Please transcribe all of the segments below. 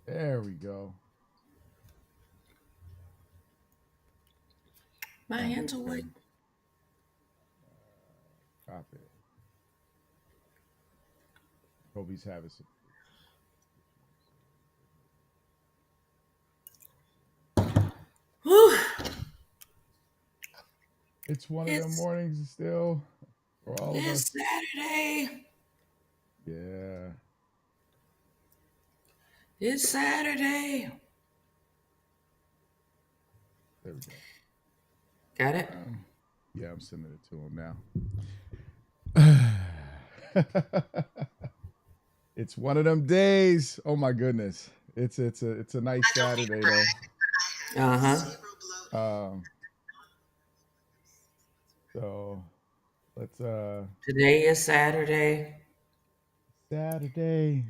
There we go. My hands are wet. Copy. Kobe's having some. Whew. It's one of them It's mornings still for all of us. it's Saturday. Yeah. It's Saturday. There we go. Got it? Yeah, I'm sending it to him now. It's one of them days. Oh my goodness. It's a nice Saturday though. Uh-huh. So let's Today is Saturday. Saturday.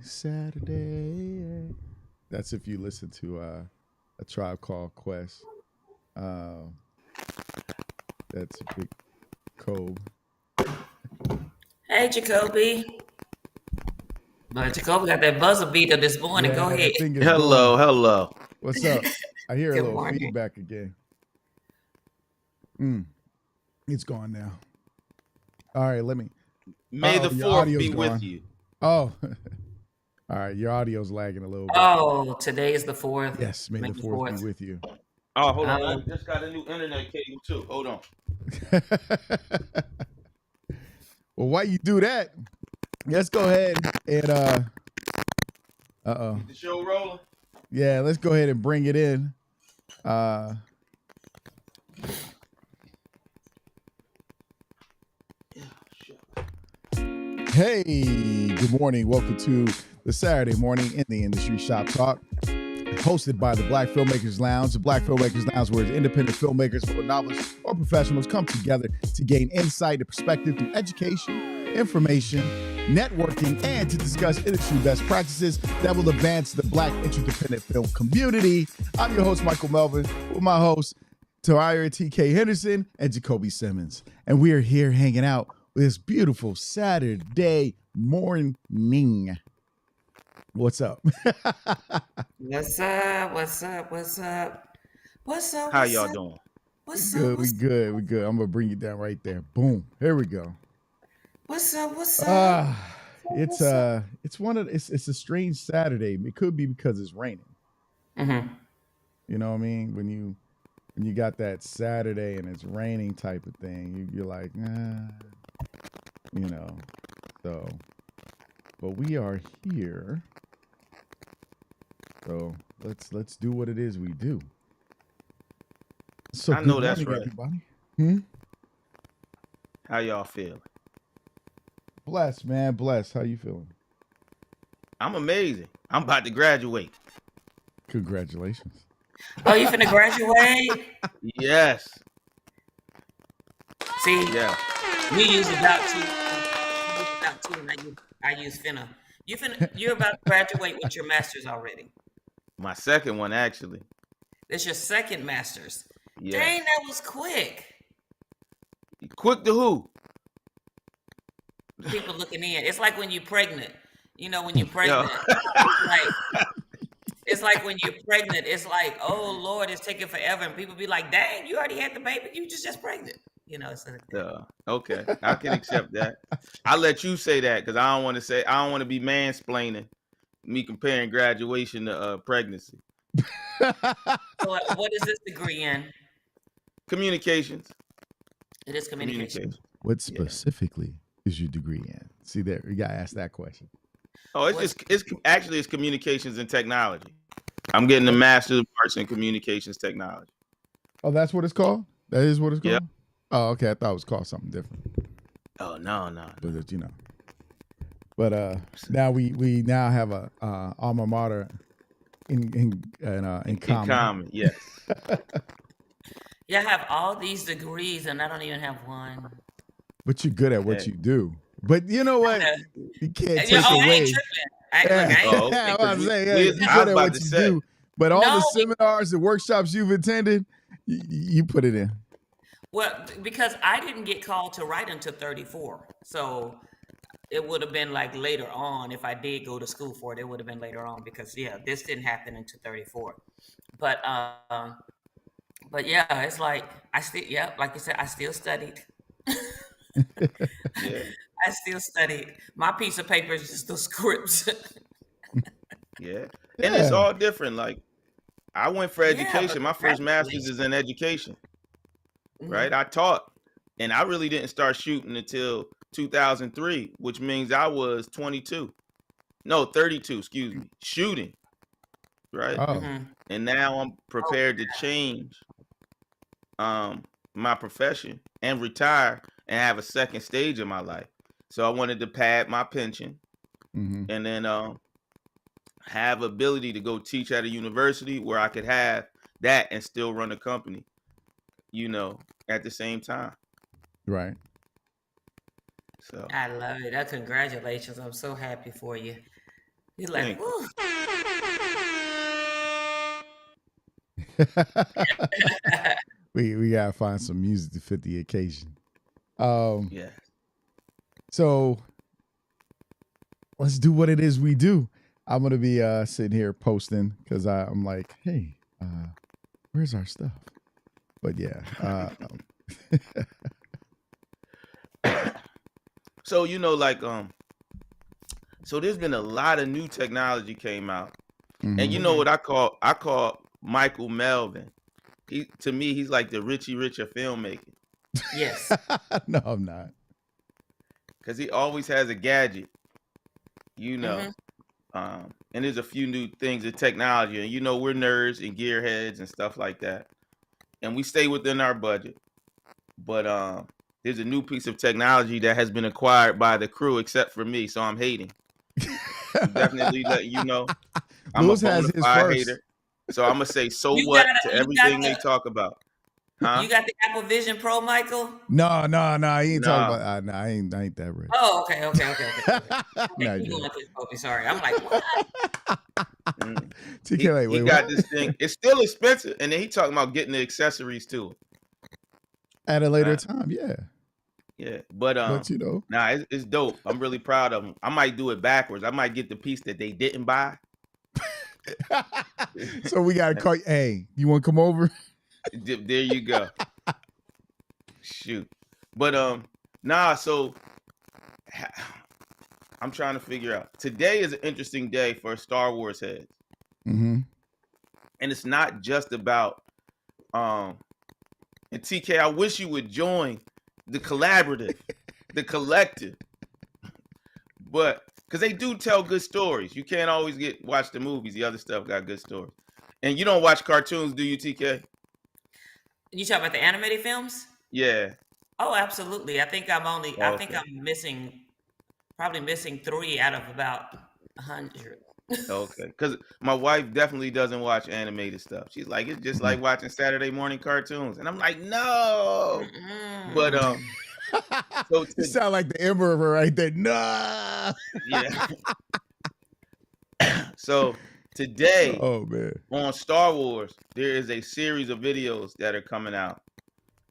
That's if you listen to a Tribe Called Quest. That's a big Kobe. Hey, Jacoby. But Jacoby got that buzzer beater this morning. Go ahead. That thing is Hello, going. hello. What's up? I hear a Good little morning. feedback again. It's gone now. All right, let me. May the your fourth audio's be gone. with you. Oh, all right. Your audio's lagging a little bit. Oh, today is the 4th. Yes, may the fourth be with you. Oh, hold on. I just got a new internet cable too. Hold on. Well, while you do that, let's go ahead and Get the show rolling. yeah, let's go ahead and bring it in. Hey, good morning. Welcome to the Saturday morning in the industry shop talk, hosted by the Black Filmmakers Lounge. The Black Filmmakers Lounge, where independent filmmakers or novelists or professionals come together to gain insight and perspective through education, information, networking, and to discuss industry best practices that will advance the Black interdependent film community. I'm your host, Michael Melvin, with my hosts, Tariah T.K. Henderson and Jacoby Simmons. And we are here hanging out this beautiful Saturday morning. What's up? What's up? What's up? What's up? What's up? How What's y'all up? doing? What's Good, up? we good, we good. I'm gonna bring you down right there. Boom. Here we go. What's up? What's up? It's it's a strange Saturday. It could be because it's raining. Mm-hmm. You know what I mean? When you got that Saturday and it's raining type of thing, you're like, you know. So, but we are here. So let's do what it is we do. So I know good that's morning, right. everybody. How y'all feel? Bless, man, bless. How you feeling? I'm amazing. I'm about to graduate. Congratulations. Oh, you finna graduate? Yes. See, Yeah. you use about two. And I use finna. You're about to graduate with your master's already. My second one, actually. It's your second master's. Yeah. Dang, that was quick. Quick to who? People looking in. It's like when you're pregnant. You know, when you're pregnant, it's like when you're pregnant, it's like, oh Lord, it's taking forever, and people be like, dang, you already had the baby, you just pregnant. You know, it's like that. Okay. I can accept that. I'll let you say that because I don't want to be mansplaining me comparing graduation to pregnancy. So what is this degree in? Communications. It is communication. What specifically is your degree in? See there, you gotta ask that question. Oh, it's communications and technology. I'm getting a master's of arts in communications technology. Oh, that's what it's called? That is what it's called? Yep. Oh, okay. I thought it was called something different. Oh no. But you know. But now we now have a alma mater in common. In common, yes. Yeah, I have all these degrees and I don't even have one. But you're good at what you do. But you know what? You can't take I away. ain't tripping. I'm saying, you're good at what you do. But all the seminars and workshops you've attended, you put it in. Well, because I didn't get called to write until 34. So it would have been like later on if I did go to school for it. It would have been later on because this didn't happen until 34. But yeah, it's like like you said, I still studied. Yeah, I still studied. My piece of paper is just the scripts. yeah. And it's Yeah. all different. Like I went for Yeah, but education. My first master's is in education, right? I taught, and I really didn't start shooting until 2003, which means I was 22. No, 32, excuse me. Shooting, right? Oh. And now I'm prepared to change my profession and retire and have a second stage in my life. So I wanted to pad my pension and then have ability to go teach at a university where I could have that and still run a company, at the same time. Right. So I love it. Congratulations. I'm so happy for you. You're like, thank you. woo. we gotta find some music to fit the occasion. Yeah. So let's do what it is we do. I'm gonna be sitting here posting because I'm like, hey, where's our stuff? But yeah. So so there's been a lot of new technology came out. And you know what I call Michael Melvin. To me, he's like the Richie Rich of filmmaking. Yes. No, I'm not. Because he always has a gadget, and there's a few new things in technology. And we're nerds and gearheads and stuff like that. And we stay within our budget. But there's a new piece of technology that has been acquired by the crew, except for me. So I'm hating. Definitely letting you know. I'm Lewis a has bona his fide first. hater. So I'm going to say so You what got to it, you everything got they the- talk about. Huh? You got the Apple Vision Pro, Michael? No, he ain't No. talking about. No, I ain't that rich. Oh, okay. No, You going to Kobe? Sorry, I'm like, what? TK, He got this thing. It's still expensive, and then he talking about getting the accessories to it at a later time. Yeah. Yeah, but nah, it's dope. I'm really proud of him. I might do it backwards. I might get the piece that they didn't buy. So we gotta call you. Hey, you want to come over? There you go. Shoot, but nah. So I'm trying to figure out. Today is an interesting day for Star Wars heads, and it's not just about And TK, I wish you would join the collaborative, the collective, but because they do tell good stories. You can't always watch the movies. The other stuff got good stories. And you don't watch cartoons, do you, TK? You talking about the animated films? Yeah. Oh, absolutely. I think I'm probably missing 3 out of about 100. Okay. Because my wife definitely doesn't watch animated stuff. She's like, it's just like watching Saturday morning cartoons. And I'm like, no. But so you sound like the emperor right there. No. Yeah. So today, on Star Wars, there is a series of videos that are coming out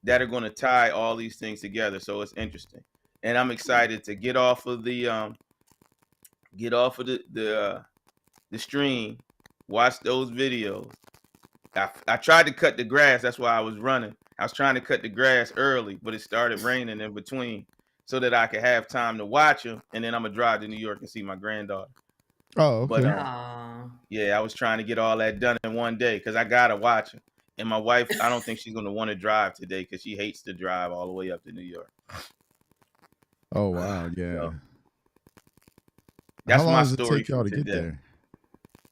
that are going to tie all these things together. So it's interesting, and I'm excited to get off of the stream, watch those videos. I tried to cut the grass. That's why I was running. I was trying to cut the grass early, but it started raining in between, so that I could have time to watch them. And then I'm gonna drive to New York and see my granddaughter. Oh, okay. But yeah, I was trying to get all that done in one day because I gotta watch them. And my wife, I don't think she's gonna want to drive today because she hates to drive all the way up to New York. Oh wow, yeah. So, that's how long my does story. It take y'all to today. get there?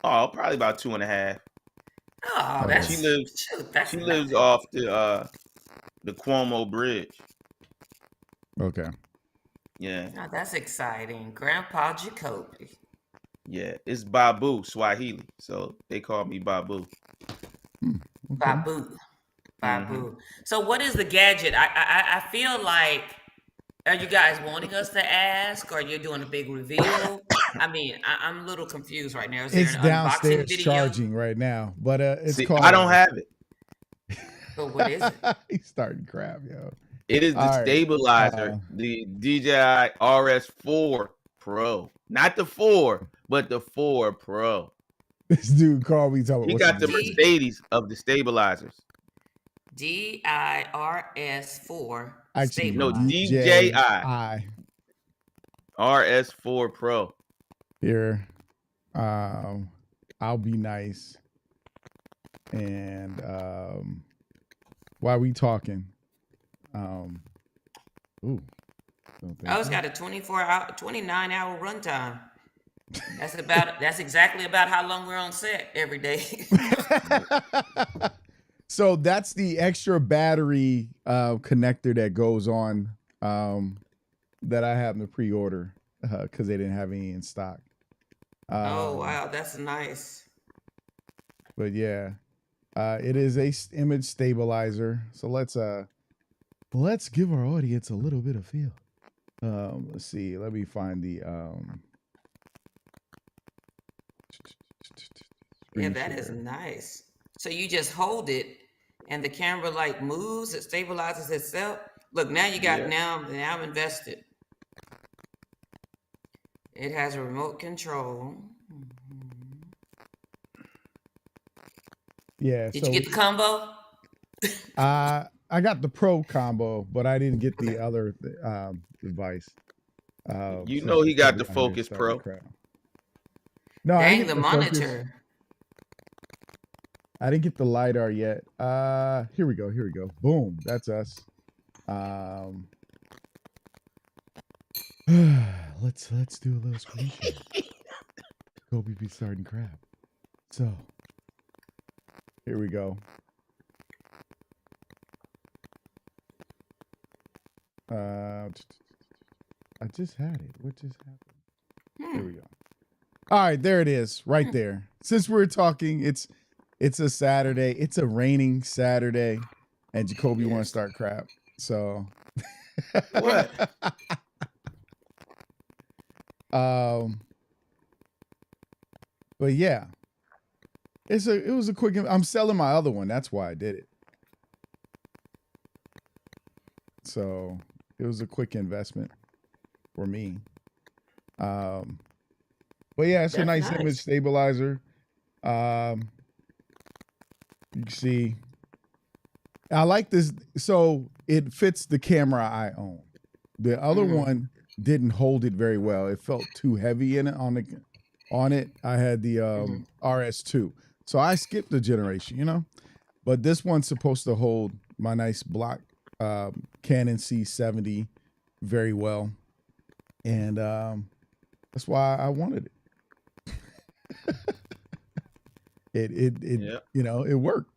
Oh, probably about 2.5. Oh, that's She lives nice. off the Cuomo Bridge. Okay. Yeah. Oh, that's exciting. Grandpa Jacoby. Yeah, it's Babu Swahili, so they call me Babu. Okay. Babu. So what is the gadget? I feel like, are you guys wanting us to ask, or you're doing a big reveal? I mean, I'm a little confused right now. Is there It's an downstairs unboxing video? charging right now, but it's See, called. I don't have it. But what is it? He's starting crap, yo. It is the stabilizer, the DJI RS4 Pro. Not the 4, but the 4 Pro. This dude called me talking. He got the Mercedes of the stabilizers. DIRS4 Actually, No, stabilizer. DJI. RS4 Pro. Here, I'll be nice. And while we talking, ooh. It's got a 29-hour runtime. That's exactly about how long we're on set every day. So that's the extra battery connector that goes on that I have to pre-order because they didn't have any in stock. Oh wow, that's nice. But yeah, it is a image stabilizer. So let's give our audience a little bit of feel. Let's see. Let me find the yeah, that is nice. So you just hold it and the camera like moves, it stabilizes itself. Look, now you got now I'm invested. It has a remote control. Yeah. Did you get the combo? I got the Pro combo, but I didn't get the other device. You know he got the Focus Pro. No, dang, the monitor. Focus. I didn't get the LiDAR yet. Here we go. Boom. That's us. Let's do a little screenshot. Kobe be starting crap. So here we go. I just had it. What just happened? Here we go. All right, there it is, right there. Since we're talking, it's a Saturday. It's a raining Saturday, and Jacoby want to start crap. So what? But yeah, it was a quick. I'm selling my other one. That's why I did it. So it was a quick investment for me. But yeah, it's a nice image stabilizer. You can see, I like this. So it fits the camera I own. The other one didn't hold it very well. It felt too heavy in it on it. I had the RS2. So I skipped the generation, but this one's supposed to hold my nice block Canon C70 very well. And that's why I wanted it. It worked.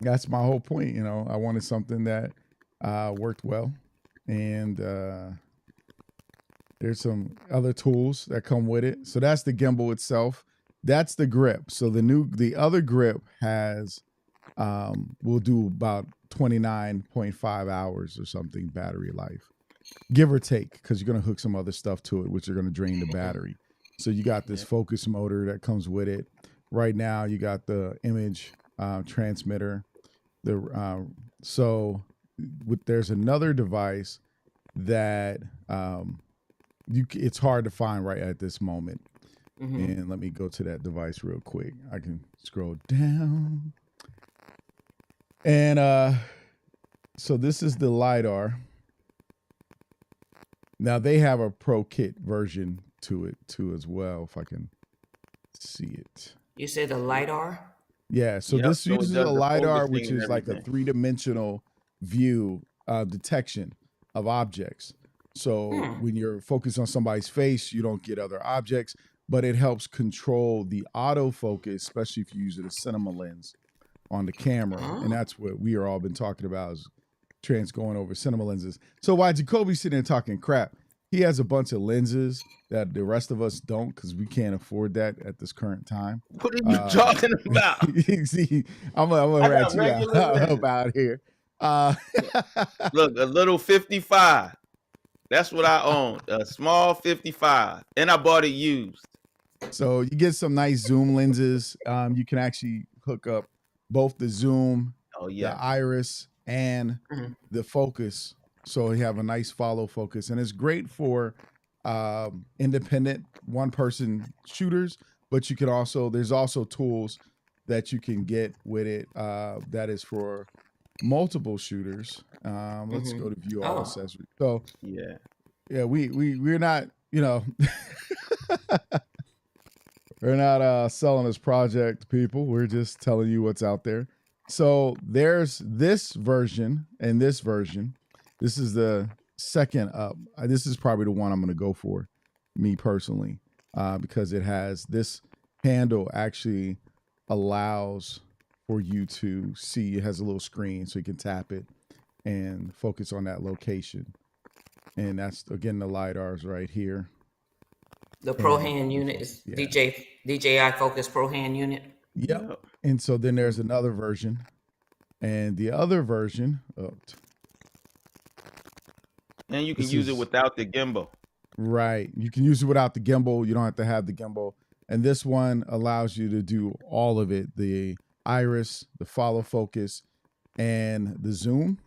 That's my whole point. I wanted something that worked well. And there's some other tools that come with it. So that's the gimbal itself. That's the grip. So the other grip has will do about 29.5 hours or something battery life, give or take, because you're going to hook some other stuff to it, which are going to drain the battery. So you got this focus motor that comes with it. Right now, you got the image transmitter. There's another device that it's hard to find right at this moment. And let me go to that device real quick. I can scroll down. And so this is the LiDAR. Now they have a Pro Kit version to it too as well, if I can see it. You say the LiDAR? Yeah, so this uses a LiDAR, which is like a 3-dimensional view detection of objects. So when you're focused on somebody's face, you don't get other objects, but it helps control the autofocus, especially if you use it as cinema lens on the camera. And that's what we are all been talking about, is going over cinema lenses. So while Jacoby's sitting there talking crap, he has a bunch of lenses that the rest of us don't, because we can't afford that at this current time. What are you talking about? See, I'm gonna rat you out about here. Look, a little 55. That's what I own. A small 55. And I bought it used. So you get some nice zoom lenses. You can actually hook up both the zoom, the iris, and the focus. So you have a nice follow focus. And it's great for independent one-person shooters, but you can also, there's also tools that you can get with it that is for multiple shooters. Let's go to view all accessories. So yeah, we're not, you know, we're not selling this project to people. We're just telling you what's out there. So there's this version and this version. This is the second up. This is probably the one I'm going to go for, me personally, because it has this handle actually allows for you to see. It has a little screen so you can tap it and focus on that location. And that's, again, the LiDAR's right here. The Pro Hand unit is DJI Focus Pro Hand unit. Yep. And so then there's another version. And the other version, and you can use it without the gimbal. Right. You can use it without the gimbal. You don't have to have the gimbal. And this one allows you to do all of it. The iris, the follow focus, and the zoom.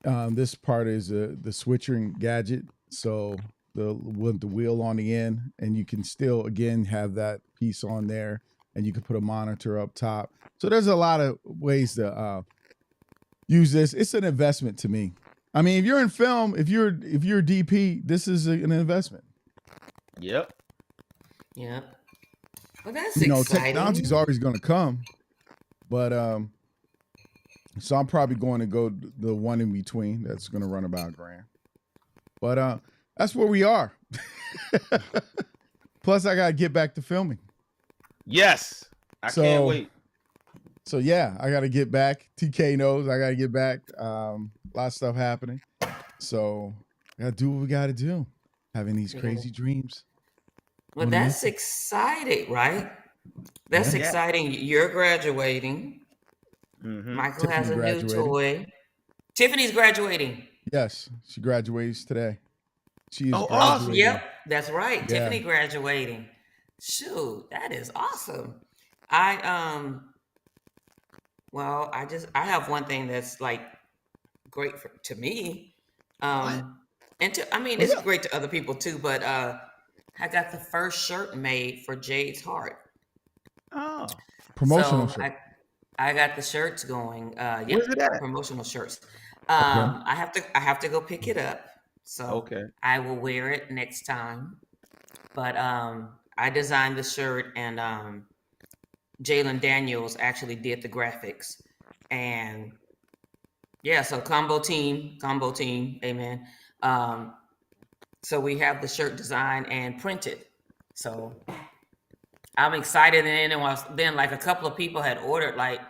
This part is the switching gadget. So with the wheel on the end, and you can still, again, have that piece on there, and you can put a monitor up top. So there's a lot of ways to use this. It's an investment to me. I mean, if you're in film, if you're DP, this is an investment. Yep. Well, that's exciting. Technology's always going to come, but so I'm probably going to go the one in between. That's going to run about $1,000. But that's where we are. Plus, I got to get back to filming. Yes, I can't wait. So yeah, I got to get back. TK knows I got to get back. A lot of stuff happening. So I got to do what we got to do. Having these crazy dreams. Well, that's exciting, right? That's exciting. You're graduating. Michael Tiffany has a new toy. Tiffany's graduating. Yes, she graduates today. She is awesome. Yep, that's right. Yeah. Tiffany graduating. Shoot, that is awesome. I have one thing that's like great to me. It's great to other people too, but I got the first shirt made for Jade's Heart. Oh, promotional shirt. I got the shirts going. Where's it at? Promotional shirts. I have to go pick it up. So I will wear it next time. But I designed the shirt, and Jalen Daniels actually did the graphics. And so combo team, amen. So we have the shirt designed and printed. So I'm excited. And then like a couple of people had ordered, like,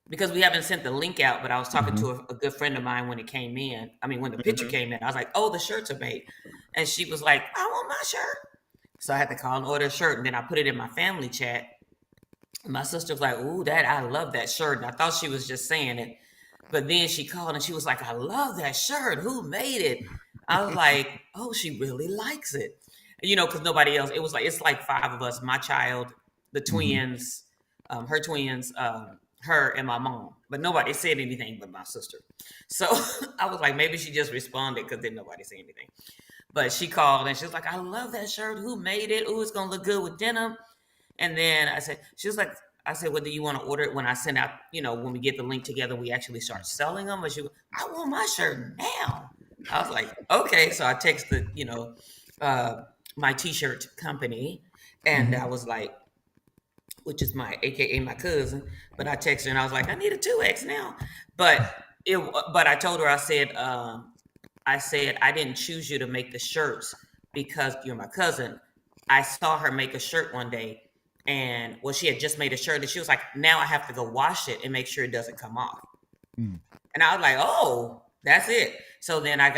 because we haven't sent the link out, but I was talking to a good friend of mine when it came in. I mean, when the picture came in, I was like, oh, the shirts are made. And she was like, I want my shirt. So I had to call and order a shirt. And then I put it in my family chat. And my sister was like, ooh, I love that shirt. And I thought she was just saying it. But then she called and she was like, I love that shirt. Who made it? I was like, oh, she really likes it. Because nobody else, it's like 5 of us, my child, the twins, her twins, her and my mom. But nobody said anything but my sister. So I was like, maybe she just responded because then nobody said anything. But she called and she was like, I love that shirt. Who made it? Ooh, it's going to look good with denim. And then I said, well, do you want to order it when I send out, when we get the link together, we actually start selling them? Or I want my shirt now. I was like, okay. So I texted, my t-shirt company, and I was like, which is AKA my cousin, but I texted her and I was like, I need a 2X now. But I told her, I said, I didn't choose you to make the shirts because you're my cousin. I saw her make a shirt one day, and she had just made a shirt, and she was like, now I have to go wash it and make sure it doesn't come off. And I was like, oh, that's it. So then I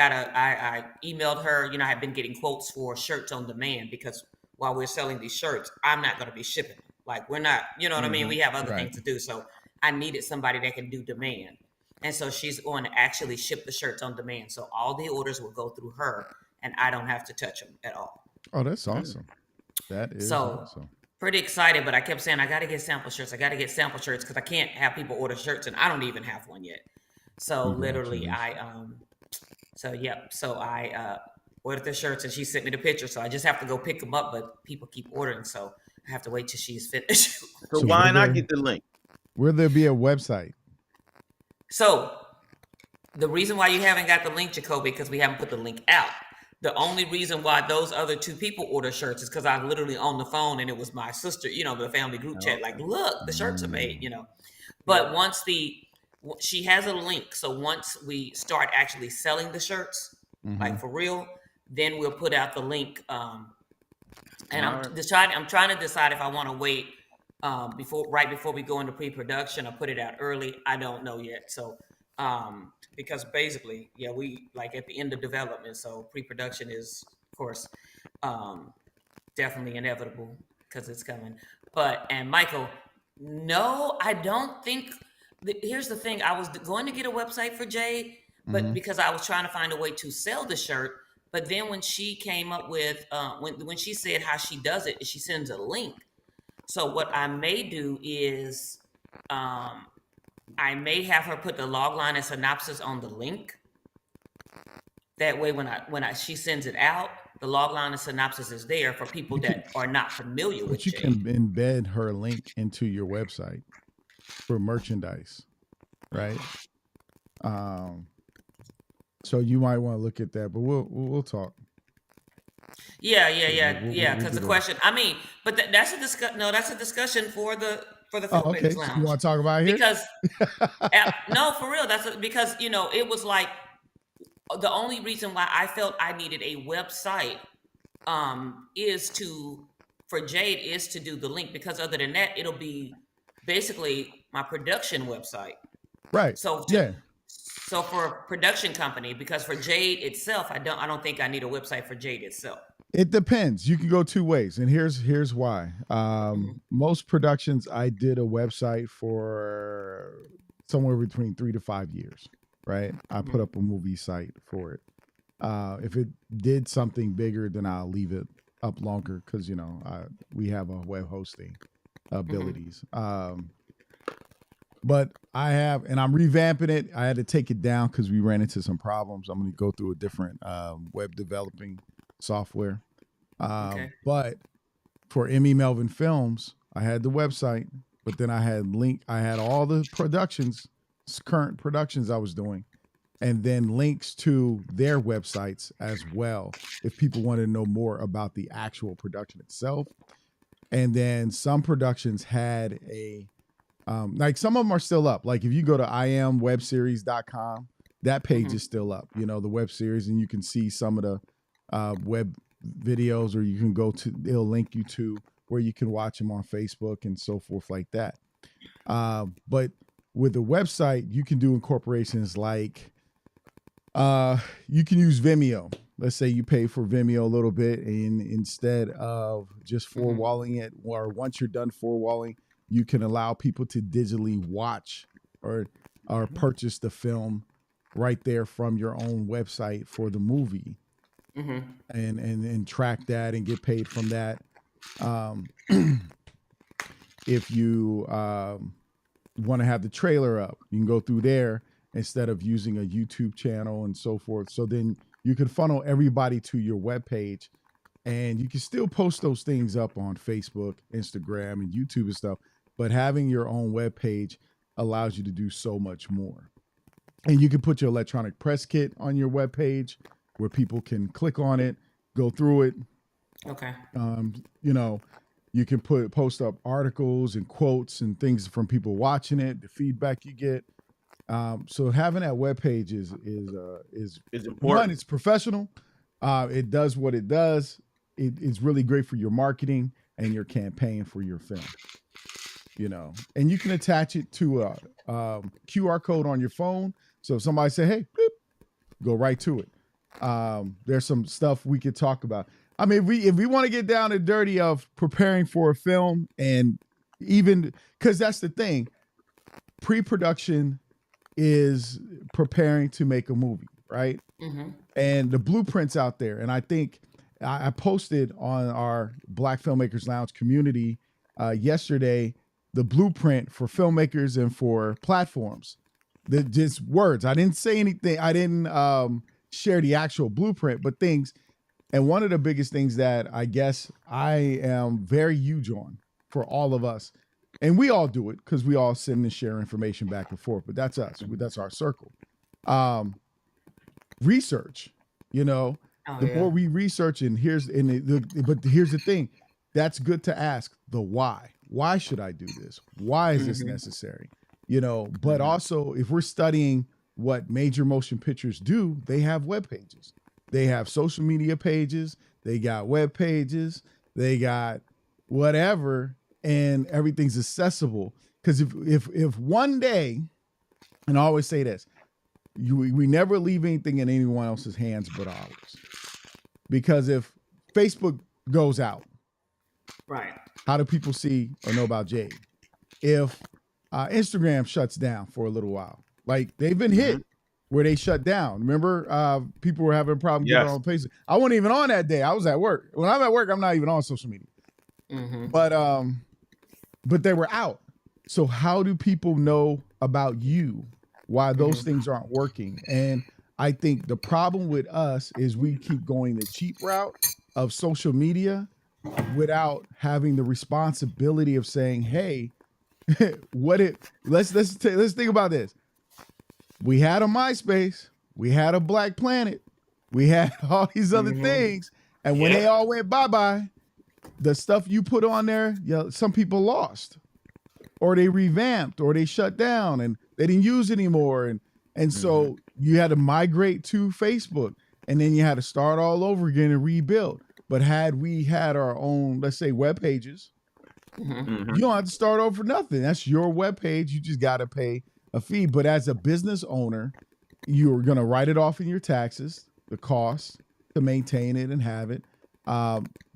emailed her, I had been getting quotes for shirts on demand, because while we're selling these shirts, I'm not going to be shipping them. Like, we're not, you know what I mean? We have other things to do. So I needed somebody that can do demand. And so she's going to actually ship the shirts on demand. So all the orders will go through her, and I don't have to touch them at all. Oh, that's awesome. That is awesome. Pretty excited, but I kept saying, I got to get sample shirts. Because I can't have people order shirts, and I don't even have one yet. So literally ordered the shirts, and she sent me the picture. So I just have to go pick them up, but people keep ordering, so I have to wait till she's finished. So why not get the link? Will there be a website? So the reason why you haven't got the link, Jacoby, because we haven't put the link out. The only reason why those other two people order shirts is because I literally on the phone, and it was my sister, the family group chat, like, look, the shirts are made, But once she has a link, so once we start actually selling the shirts, like for real, then we'll put out the link. And I'm trying to decide if I want to wait before we go into pre-production or put it out early. I don't know yet. So because basically, we like at the end of development, so pre-production is, of course, definitely inevitable because it's coming. And Michael, no, I don't think. Here's the thing: I was going to get a website for Jade, but because I was trying to find a way to sell the shirt. But then when she came up with when she said how she does it, she sends a link. So what I may do is I may have her put the log line and synopsis on the link. That way, when she sends it out, the log line and synopsis is there for people that are not familiar with But you Jade. can embed her link into your website for merchandise, right? So you might want to look at that, but we'll talk. Yeah. Because the question, I mean, but that's a discussion for the Filmmakers okay. Lounge. So you want to talk about it here? Because no, for real, because it was like the only reason why I felt I needed a website for Jade is to do the link, because other than that, it'll be basically my production website. Right. So for a production company, because for Jade itself, I don't think I need a website for Jade itself. It depends. You can go two ways, and here's why. Most productions, I did a website for somewhere between 3 to 5 years. Right. I put up a movie site for it. If it did something bigger, then I'll leave it up longer because we have a web hosting abilities. But I'm revamping it. I had to take it down because we ran into some problems. I'm going to go through a different web developing software. But for Emmy Melvin Films, I had the website, but then I had all the current productions I was doing, and then links to their websites as well if people want to know more about the actual production itself. And then some productions had like some of them are still up. Like if you go to iamwebseries.com, that page is still up, the web series, and you can see some of the web videos, or you can it'll link you to where you can watch them on Facebook and so forth like that. But with the website, you can do incorporations like you can use Vimeo. Let's say you pay for Vimeo a little bit, and instead of just four-walling it, or once you're done four-walling, you can allow people to digitally watch or purchase the film right there from your own website for the movie, and track that and get paid from that. If you want to have the trailer up, you can go through there instead of using a YouTube channel and so forth. So then you can funnel everybody to your webpage, and you can still post those things up on Facebook, Instagram, and YouTube and stuff. But having your own webpage allows you to do so much more. And you can put your electronic press kit on your webpage where people can click on it, go through it. Okay. You can post up articles and quotes and things from people watching it, the feedback you get. So having that webpage is important. One, it's professional. It does what it does. It's really great for your marketing and your campaign for your film. And you can attach it to a QR code on your phone. So if somebody say, hey, boop, go right to it. There's some stuff we could talk about. I mean, if we want to get down to dirty of preparing for a film, and even because that's the thing, pre-production is preparing to make a movie, right? And the blueprint's out there. And I think I posted on our Black Filmmakers Lounge community yesterday the blueprint for filmmakers and for platforms. Just words. I didn't say anything. I didn't share the actual blueprint, but things And one of the biggest things that I guess I am very huge on for all of us, and we all do it because we all send and share information back and forth, but that's us. That's our circle. Research, the more we research, and here's the thing, that's good to ask the why. Why should I do this? Why is this necessary? But also if we're studying what major motion pictures do, they have web pages. They have social media pages. They got web pages. They got whatever, and everything's accessible. Because if one day, and I always say this, we never leave anything in anyone else's hands but ours. Because if Facebook goes out, right? How do people see or know about Jade? If Instagram shuts down for a little while, like they've been hit where they shut down. Remember, people were having a problem getting on Facebook. I wasn't even on that day. I was at work. When I'm at work, I'm not even on social media. But they were out. So how do people know about you? Why those things aren't working? And I think the problem with us is we keep going the cheap route of social media without having the responsibility of saying, hey, let's think about this. We had a MySpace, we had a Black Planet, we had all these other things, and when they all went bye-bye, the stuff you put on there, some people lost, or they revamped, or they shut down, and they didn't use anymore, and so you had to migrate to Facebook, and then you had to start all over again and rebuild. But had we had our own, let's say, web pages, you don't have to start over for nothing. That's your web page. You just got to pay a fee. But as a business owner, you're going to write it off in your taxes, the cost to maintain it and have it.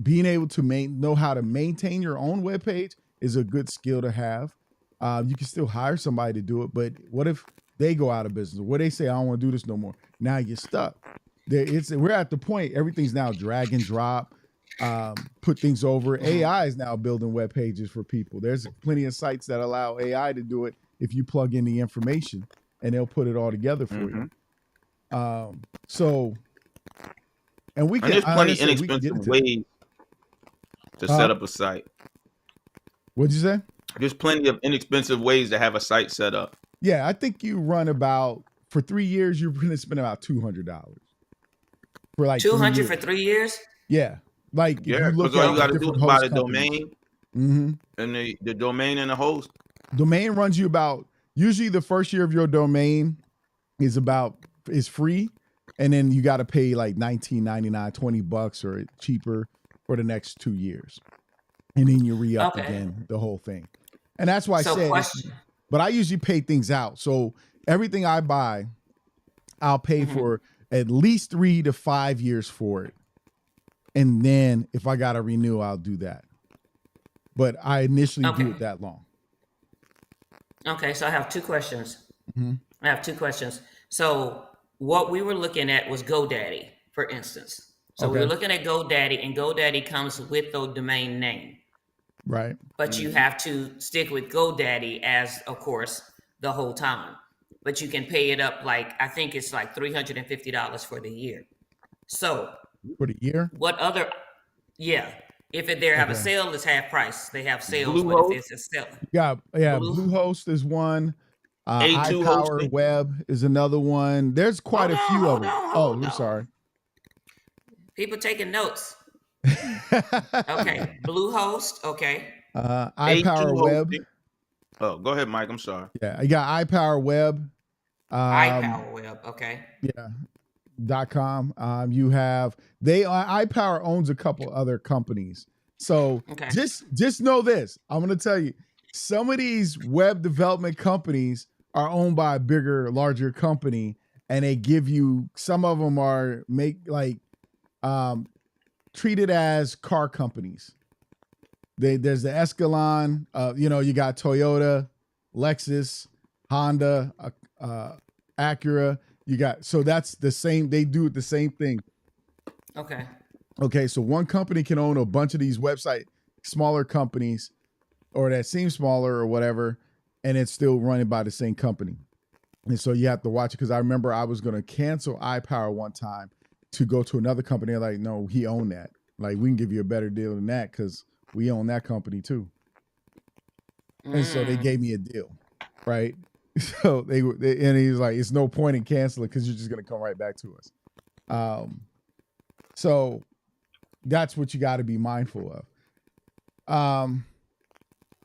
Being able to know how to maintain your own web page is a good skill to have. You can still hire somebody to do it, but what if they go out of business? What they say, I don't want to do this no more. Now you're stuck. We're at the point, everything's now drag and drop, put things over. AI is now building web pages for people. There's plenty of sites that allow AI to do it if you plug in the information, and they'll put it all together for you. And there's plenty of inexpensive ways to set up a site. What'd you say? There's plenty of inexpensive ways to have a site set up. Yeah, I think you run for 3 years, you're going to spend about $200 for like $200 for 3 years. Yeah, like because all you got to do is buy the domain, and the domain and the host. Domain runs you about, usually the first year of your domain is free, and then you got to pay like $19.99, $20 or cheaper for the next 2 years, and then you re-up again the whole thing. And that's why I said, but I usually pay things out. So everything I buy, I'll pay for at least 3 to 5 years for it. And then if I got to renew, I'll do that. But I initially do it that long. Okay, so I have two questions. So what we were looking at was GoDaddy, for instance. So we were looking at GoDaddy, and GoDaddy comes with the domain name. Right. But you have to stick with GoDaddy as, of course, the whole time. But you can pay it up I think it's like $350 for the year. So for the year? What other? Yeah. If they have a sale, it's half price. They have sales, but if it's a sale. Yeah. Bluehost is one. iPower Web is another one. There's quite a few of them. I'm sorry. People taking notes. Okay. Bluehost. Okay. iPower Web. Oh, go ahead, Mike. I'm sorry. Yeah, I got iPower Web. iPower Web. Okay. Yeah. .com. You have iPower owns a couple other companies. So just know this. I'm gonna tell you, some of these web development companies are owned by a bigger, larger company, and they give you, some of them are treated as car companies. There's the Escalon, you got Toyota, Lexus, Honda, Acura. So that's the same. They do the same thing. Okay. So one company can own a bunch of these smaller companies, or that seem smaller or whatever, and it's still running by the same company. And so you have to watch it, because I remember I was going to cancel iPower one time to go to another company. They're like, no, he owned that. Like, we can give you a better deal than that because we own that company too. And so they gave me a deal, right? So and he's like, it's no point in canceling because you're just gonna come right back to us. So that's what you got to be mindful of.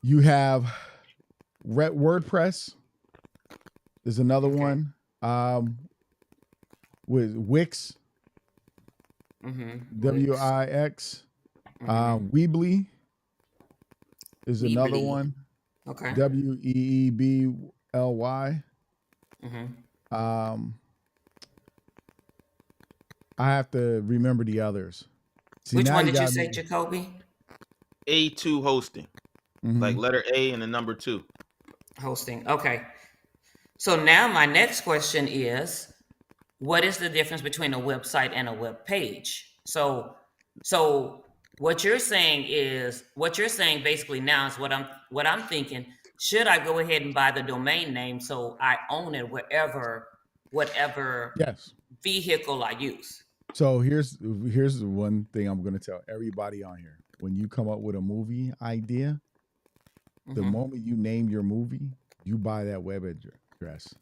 You have WordPress. There's another one with Wix, Wix. Weebly is another one. Okay. Weebly. I have to remember the others. See, which one did you say, Jacoby? A2 hosting. Like letter A and the number 2. Hosting. Okay. So now my next question is, what is the difference between a website and a web page? So what you're saying basically now is what I'm thinking. Should I go ahead and buy the domain name so I own it whatever vehicle I use? So here's the one thing I'm going to tell everybody on here. When you come up with a movie idea, the moment you name your movie, you buy that web address.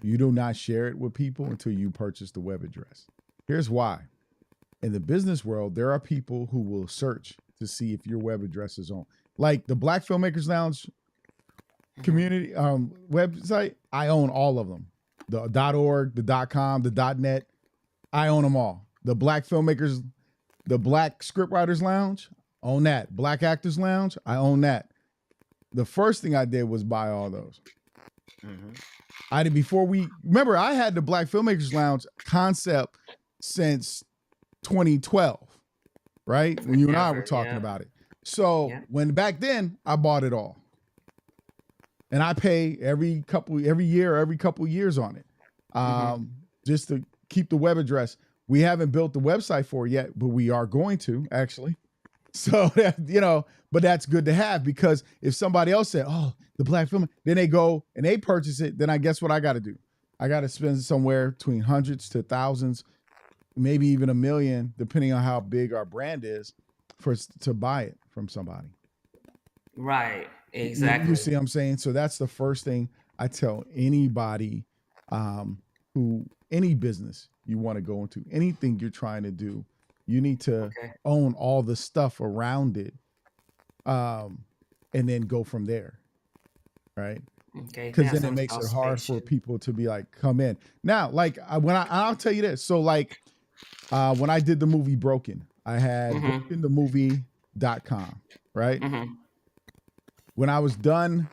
You do not share it with people until you purchase the web address. Here's why. In the business world, there are people who will search to see if your web address is on. Like the Black Filmmakers Lounge community website, I own all of them. The .org, the .com, the .net, I own them all. The Black Filmmakers, the Black Scriptwriters Lounge, own that. Black Actors Lounge, I own that. The first thing I did was buy all those. I did remember I had the Black Filmmakers Lounge concept since 2012, right? When you and I were talking about it. So when back then I bought it all. And I pay every couple years on it. Just to keep the web address. We haven't built the website for it yet, but we are going to actually. So, but that's good to have, because if somebody else said, oh, the Black Film, then they go and they purchase it, then I guess what I got to do? I got to spend somewhere between hundreds to thousands, maybe even $1 million, depending on how big our brand is, to buy it from somebody. Right. Exactly. You see what I'm saying? So that's the first thing I tell anybody any business you want to go into, anything you're trying to do, you need to own all the stuff around it, and then go from there, right? Okay. Because then it makes it hard for people to be like, come in. Now, like I'll tell you this. So like when I did the movie Broken, I had brokenthemovie.com, right? When I was done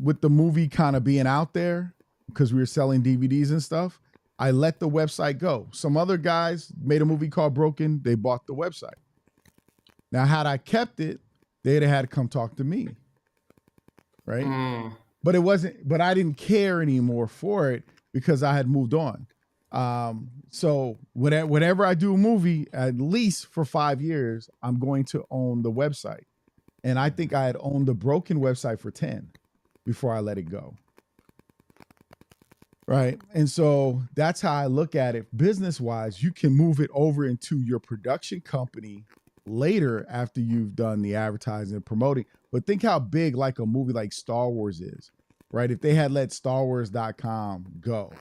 with the movie kind of being out there, because we were selling DVDs and stuff, I let the website go. Some other guys made a movie called Broken. They bought the website. Now, had I kept it, they'd have had to come talk to me, right? But I didn't care anymore for it because I had moved on. So whenever I do a movie, at least for 5 years, I'm going to own the website. And I think I had owned the Broken website for 10 before I let it go. Right. And so that's how I look at it business wise. You can move it over into your production company later after you've done the advertising and promoting. But think how big like a movie like Star Wars is, right? If they had let StarWars.com go,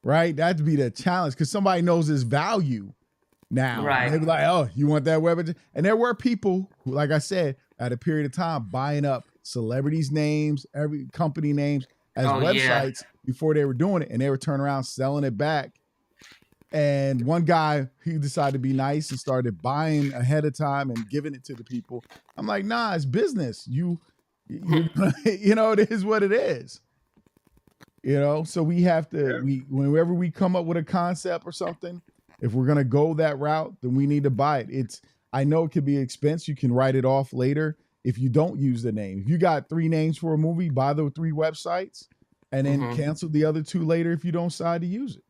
right? That'd be the challenge, because somebody knows its value now. Right. They'd be like, oh, you want that web address? And there were people who, like I said, at a period of time buying up celebrities' names, every company names as websites before they were doing it, and they were turning around selling it back. And one guy, he decided to be nice and started buying ahead of time and giving it to the people. I'm like, nah, it's business. You it is what it is. So we have to, whenever we come up with a concept or something, if we're going to go that route, then we need to buy it. I know it could be expense. You can write it off later if you don't use the name. If you got 3 names for a movie, buy the 3 websites and then cancel the other 2 later if you don't decide to use it.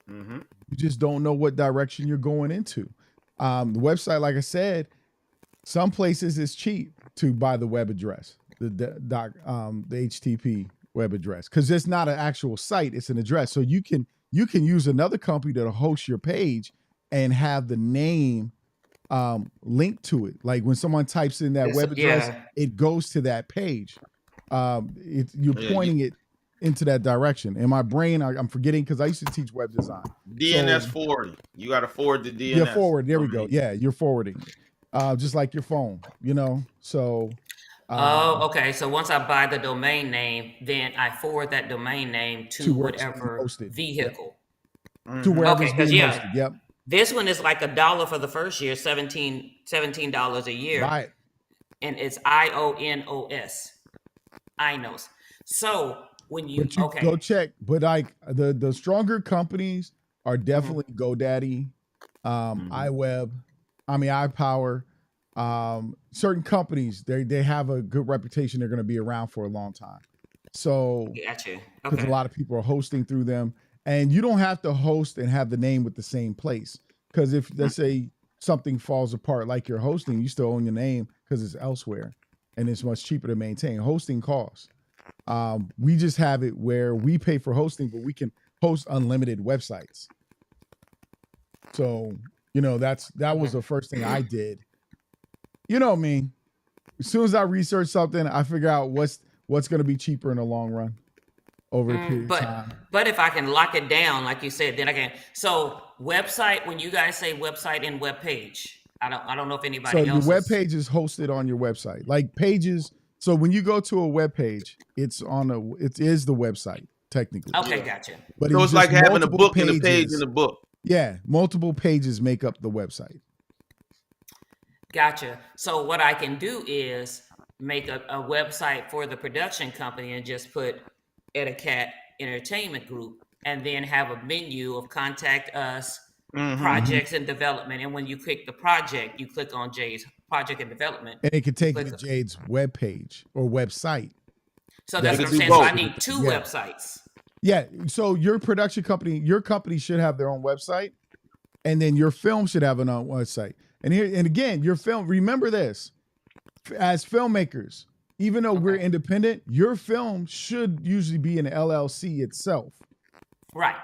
You just don't know what direction you're going into. The website, like I said, some places it's cheap to buy the web address, the HTTP web address, because it's not an actual site; it's an address. So you can use another company that'll host your page, and have the name linked to it. Like when someone types in that web address, it goes to that page. You're pointing it into that direction. In my brain, I'm forgetting because I used to teach web design. DNS forwarding. You got to forward the DNS. Yeah, forward. There we go. Yeah, you're forwarding it. Just like your phone, So. Okay. So once I buy the domain name, then I forward that domain name to whatever vehicle. Yep. To wherever it's being hosted. Yep. This one is like $1 for the first year, $17 a year. Right. And it's IONOS. INOS. So when you go check, but like the stronger companies are definitely GoDaddy, iWeb, iPower. Certain companies, they have a good reputation. They're going to be around for a long time. So gotcha. Because a lot of people are hosting through them, and you don't have to host and have the name with the same place. Because if let's say something falls apart, like you're hosting, you still own your name because it's elsewhere, and it's much cheaper to maintain. Hosting costs. We just have it where we pay for hosting, but we can host unlimited websites. So that was the first thing I did. You know me. As soon as I research something, I figure out what's going to be cheaper in the long run over the period of time. But if I can lock it down, like you said, then I can. So website, when you guys say website and web page, I don't know if anybody else. So your web page is hosted on your website, like pages. So when you go to a web page, it is the website technically. Okay, gotcha. But so it's like having a book and a page in a book. Yeah, multiple pages make up the website. Gotcha. So what I can do is make a website for the production company and just put Eticat Entertainment Group, and then have a menu of contact us, projects and development. And when you click the project, you click on Jay's project and development. And it can take you to Jade's web page or website. So that's what I'm saying. So I need two websites. Yeah. So your production company, your company should have their own website, and then your film should have an own website. And again, your film, remember this, as filmmakers, even though we're independent, your film should usually be an LLC itself. Right.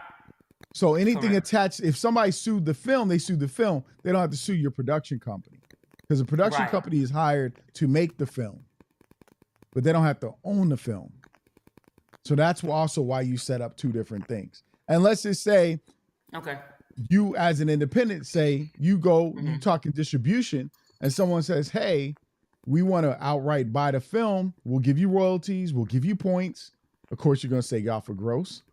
So anything attached, if somebody sued the film, they sued the film. They don't have to sue your production company, because the production company is hired to make the film, but they don't have to own the film. So that's also why you set up two different things. And let's just say, you as an independent, say you go, you talking distribution, and someone says, hey, we want to outright buy the film. We'll give you royalties. We'll give you points. Of course, you're going to say off of gross,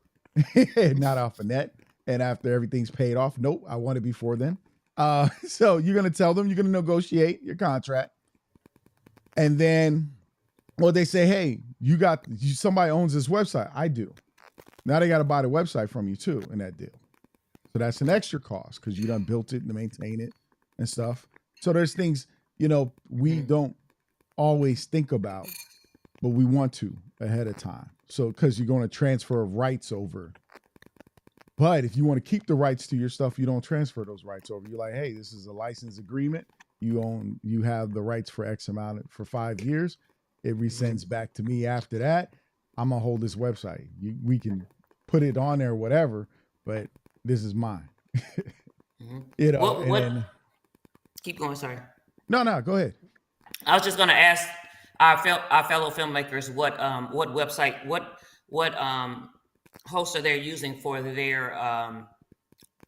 not off of net. And after everything's paid off, nope, I want it before then. So you're going to tell them, you're going to negotiate your contract. And then, they say, hey, somebody owns this website. I do. Now they got to buy the website from you too in that deal. So that's an extra cost because you done built it and maintain it and stuff. So there's things, we don't always think about, but we want to ahead of time. So because you're going to transfer rights over. But if you want to keep the rights to your stuff, you don't transfer those rights over. You're like, hey, this is a license agreement. You have the rights for X amount for 5 years. It resends back to me after that. I'm going to hold this website. We can put it on there, whatever, but this is mine. Keep going, sorry. No, go ahead. I was just going to ask our fellow filmmakers what website, what hosts are they using for their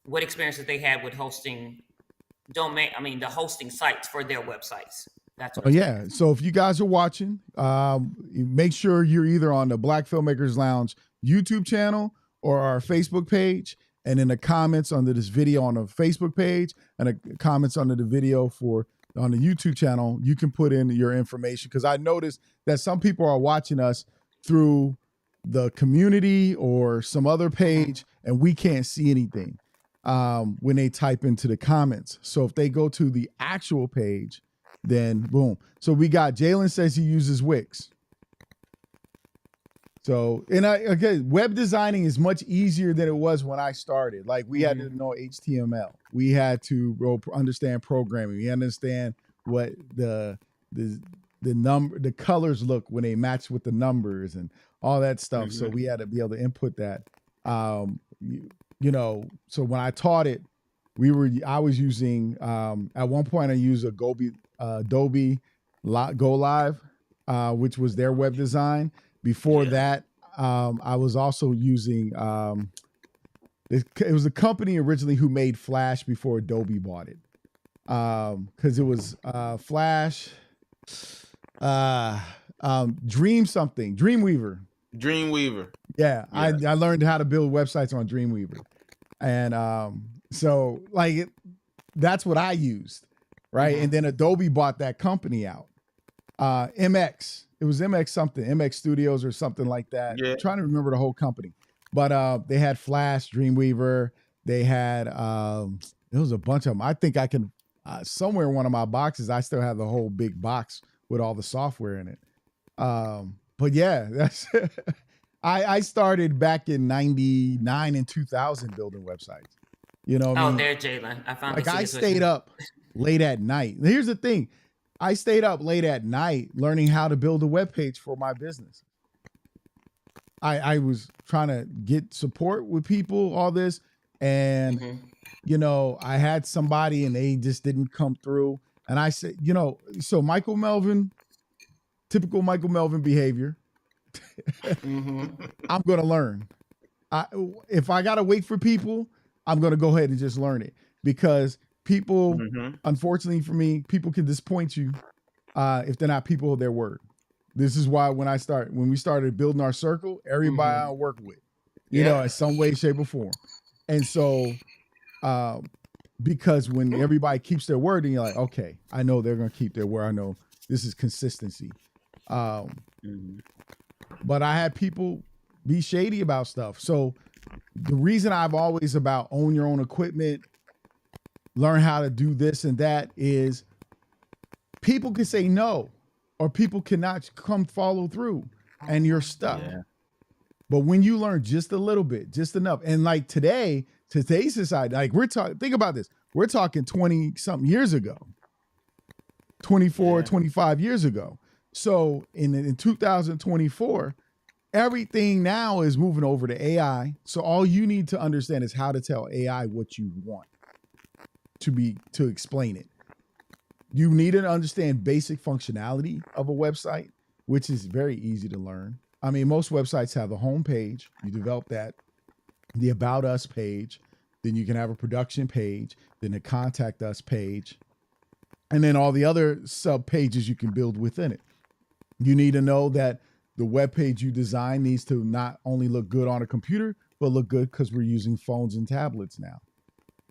what experiences they had with hosting the hosting sites for their websites. That's what So if you guys are watching, make sure you're either on the Black Filmmakers Lounge YouTube channel or our Facebook page. And in the comments under this video on the Facebook page and the comments under the video on the YouTube channel, you can put in your information. Because I noticed that some people are watching us through the community or some other page, and we can't see anything when they type into the comments. So if they go to the actual page, then boom. So we got Jalen says he uses Wix. So, and web designing is much easier than it was when I started. Like we had to know HTML. We had to understand programming. We understand what the colors look when they match with the numbers and all that stuff. So we had to be able to input that. So when I taught it, I was using, at one point I used Adobe Go Live, which was their web design. Before that, I was also using, it was a company originally who made Flash before Adobe bought it. Cause it was, Flash, Dreamweaver. Yeah. I learned how to build websites on Dreamweaver. And, so like that's what I used. Right. And then Adobe bought that company out. MX, it was MX something, MX Studios or something like that. I'm trying to remember the whole company, but, they had Flash, Dreamweaver. They had, there was a bunch of them. I think I can, somewhere in one of my boxes, I still have the whole big box with all the software in it. But yeah, that's, I started back in 99 and 2000 building websites. You know what I mean? There, Jalen. I found like I stayed up late at night. Here's the thing. I stayed up late at night learning how to build a web page for my business. I was trying to get support with people, all this. And, you know, I had somebody and they just didn't come through. And I said, you know, so Michael Melvin, typical Michael Melvin behavior. I'm going to learn. If I got to wait for people, I'm going to go ahead and just learn it, because people, unfortunately for me, people can disappoint you if they're not people of their word. This is why when we started building our circle, everybody I work with, you know, in some way, shape, or form. And so, because when everybody keeps their word, and you're like, okay, I know they're going to keep their word. I know this is consistency. But I had people be shady about stuff. So the reason I've always about own your own equipment, learn how to do this and that, is people can say no, or people cannot come follow through, and you're stuck. But when you learn just a little bit, just enough, and like today's society, like we're talking, think about this, we're talking 20 something years ago, 24, 25 years ago. So in 2024, everything now is moving over to AI. So all you need to understand is how to tell AI what you want to explain it. You need to understand basic functionality of a website, which is very easy to learn. I mean, most websites have a home page. You develop that, the About Us page, then you can have a production page, then the Contact Us page, and then all the other sub pages you can build within it. You need to know that the web page you design needs to not only look good on a computer, but look good because we're using phones and tablets now.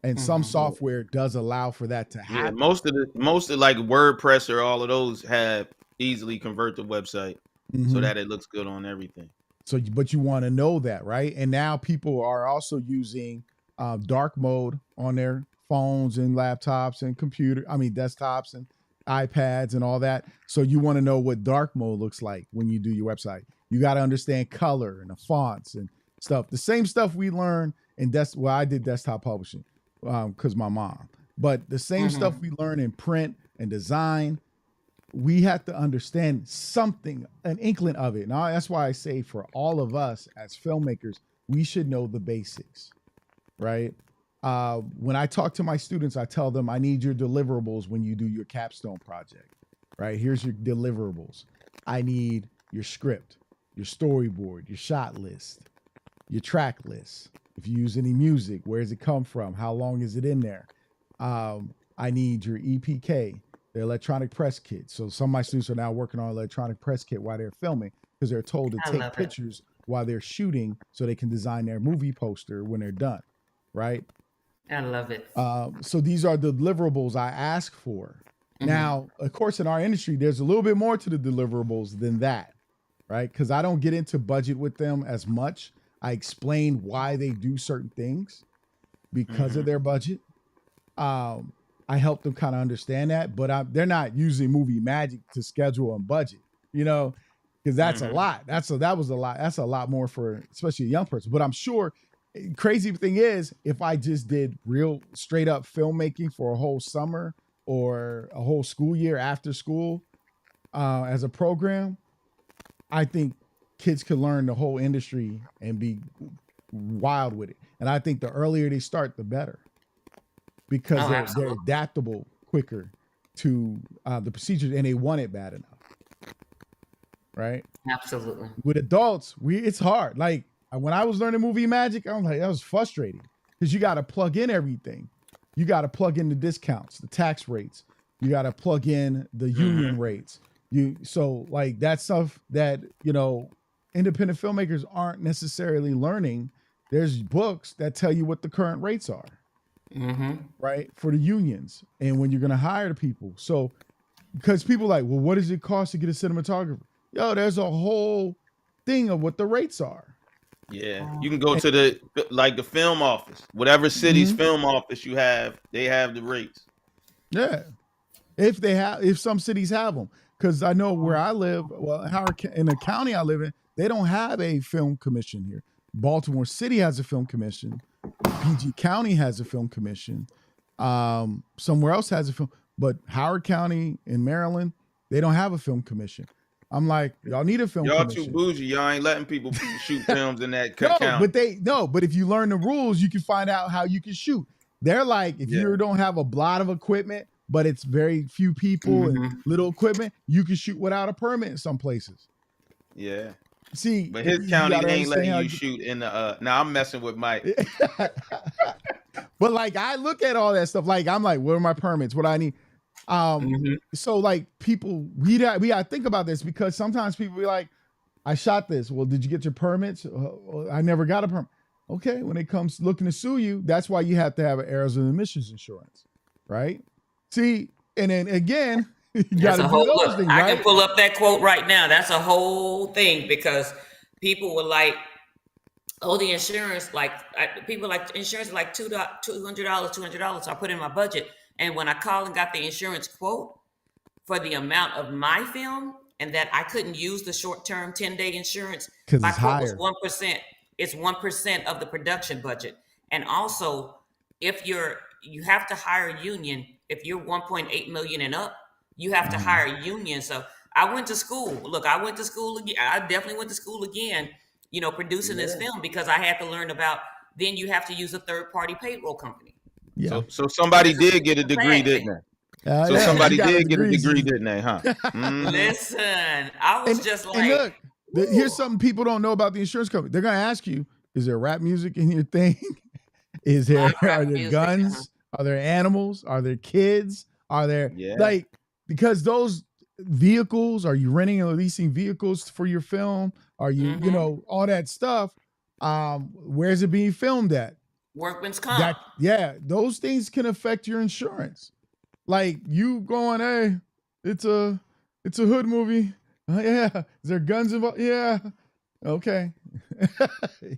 And some software does allow for that to happen. Yeah, most of like WordPress or all of those have easily convert the website so that it looks good on everything. So, but you want to know that, right? And now people are also using dark mode on their phones and laptops and desktops and iPads and all that. So you want to know what dark mode looks like when you do your website. You got to understand color and the fonts and stuff. The same stuff we learn in I did desktop publishing because my mom. But the same stuff we learn in print and design, we have to understand something, an inkling of it. Now that's why I say for all of us as filmmakers, we should know the basics, right? When I talk to my students, I tell them I need your deliverables when you do your capstone project, right? Here's your deliverables. I need your script, your storyboard, your shot list, your track list. If you use any music, where does it come from? How long is it in there? I need your EPK, the electronic press kit. So some of my students are now working on electronic press kit while they're filming, because they're told to take pictures while they're shooting so they can design their movie poster when they're done, right? I love it. So these are the deliverables I ask for. Now, of course, in our industry, there's a little bit more to the deliverables than that, right? Because I don't get into budget with them as much. I explain why they do certain things because of their budget. I help them kind of understand that, but they're not using movie magic to schedule and budget, you know, because that's a lot. That was a lot. That's a lot more for especially a young person. But I'm sure, crazy thing is, if I just did real straight up filmmaking for a whole summer or a whole school year after school as a program, I think kids could learn the whole industry and be wild with it. And I think the earlier they start, the better. because they're adaptable quicker to the procedures, and they want it bad enough. Right? Absolutely. With adults, it's hard. Like when I was learning movie magic, I was like, that was frustrating because you got to plug in everything. You got to plug in the discounts, the tax rates. You got to plug in the union rates. So like that stuff that, independent filmmakers aren't necessarily learning. There's books that tell you what the current rates are, right? For the unions and when you're going to hire the people. So because people are like, well, what does it cost to get a cinematographer? Yo, there's a whole thing of what the rates are. Yeah, you can go to the film office, whatever city's film office you have, they have the rates. Yeah, if some cities have them, because I know where I live, well, Howard, in the county I live in, they don't have a film commission here. Baltimore City has a film commission. PG County has a film commission. Somewhere else has a film, but Howard County in Maryland, they don't have a film commission. I'm like, y'all need a film commission. Y'all too bougie. Y'all ain't letting people shoot films in that county. But if you learn the rules, you can find out how you can shoot. They're like, if you don't have a lot of equipment, but it's very few people and little equipment, you can shoot without a permit in some places. Yeah. See, but his county ain't letting you shoot in the now I'm messing with Mike. But like I look at all that stuff, like I'm like, what are my permits? What I need? So like people, we gotta think about this because sometimes people be like, I shot this. Well, did you get your permits? I never got a permit. Okay, when it comes looking to sue you, that's why you have to have an errors and omissions insurance, right? See, and then again, you gotta do those things, right? I can pull up that quote right now. That's a whole thing because people were like, oh, the insurance, people like insurance like $200. I put in my budget. And when I called and got the insurance quote for the amount of my film and that I couldn't use the short-term 10-day insurance, my quote was 1%. It's 1% of the production budget. And also, if you have to hire a union, if you're 1.8 million and up, you have to hire a union. So I went to school. Look, I went to school again. I definitely went to school again, producing this film because I had to learn about, then you have to use a third-party payroll company. Yeah. So somebody did get a degree, didn't they? Somebody did get a degree, didn't they? Huh? Listen, I was just like, and look, here's something people don't know about the insurance company. They're gonna ask you: is there rap music in your thing? Are there guns? Are there animals? Are there kids? Are there because those vehicles? Are you renting or leasing vehicles for your film? Are you all that stuff? Where's it being filmed at? Workman's comp. Those things can affect your insurance. Like you going, hey, it's a hood movie. Yeah. Is there guns involved? Yeah. Okay.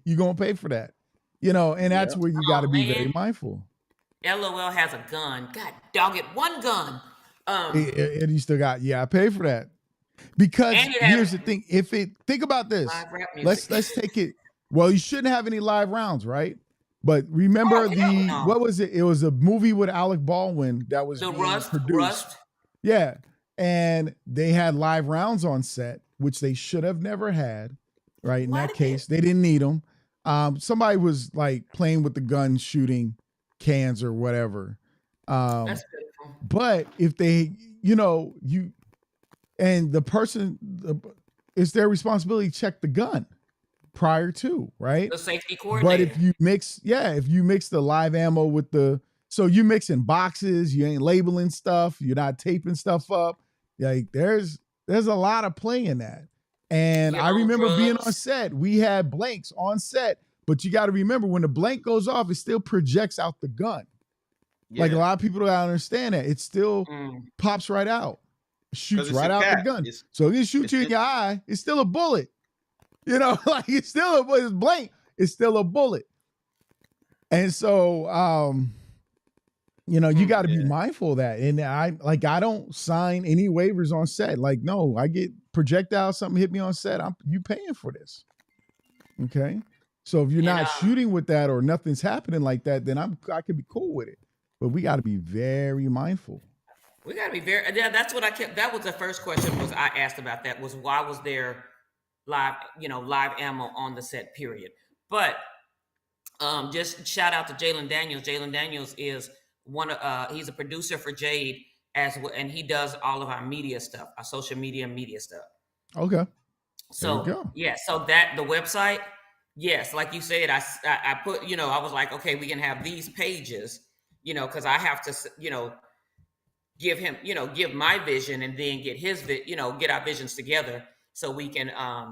You gonna pay for that. And that's where you gotta be very mindful. LOL has a gun. God dog it, one gun. And you still got, I pay for that. Because here's the thing. Think about this. Let's take it. Well, you shouldn't have any live rounds, right? But remember what was it? It was a movie with Alec Baldwin that was produced. Rust. Yeah. And they had live rounds on set, which they should have never had, right? In that case, they didn't need them. Somebody was like playing with the gun, shooting cans or whatever. That's beautiful. But if they, and the person, it's their responsibility to check the gun prior to, right? The safety coordinator. But if you mix the live ammo with so you mix in boxes, you ain't labeling stuff, you're not taping stuff up. Like there's a lot of play in that. And I remember being on set, we had blanks on set, but you got to remember when the blank goes off, it still projects out the gun. Yeah. Like a lot of people don't understand that. It still pops right out, shoots right out the gun. So if it shoots you in your eye, it's still a bullet. Like it's still it's blank. It's still a bullet. And so, you got to be mindful of that. And I don't sign any waivers on set. Like, no, I get projectile, something hit me on set. You paying for this. Okay. So if you're not shooting with that or nothing's happening like that, then I can be cool with it. But we got to be very mindful. We got to be very, that's what that was the first question I asked about that was why was there live ammo on the set, period. But just shout out to Jalen Daniels. Jalen Daniels is he's a producer for Jade as well, and he does all of our media stuff, our social media stuff. Okay. There you So go. yeah, so that the website, yes, like you said, I put, I was like, okay, we can have these pages, because I have to, give him, give my vision and then get his, get our visions together so we can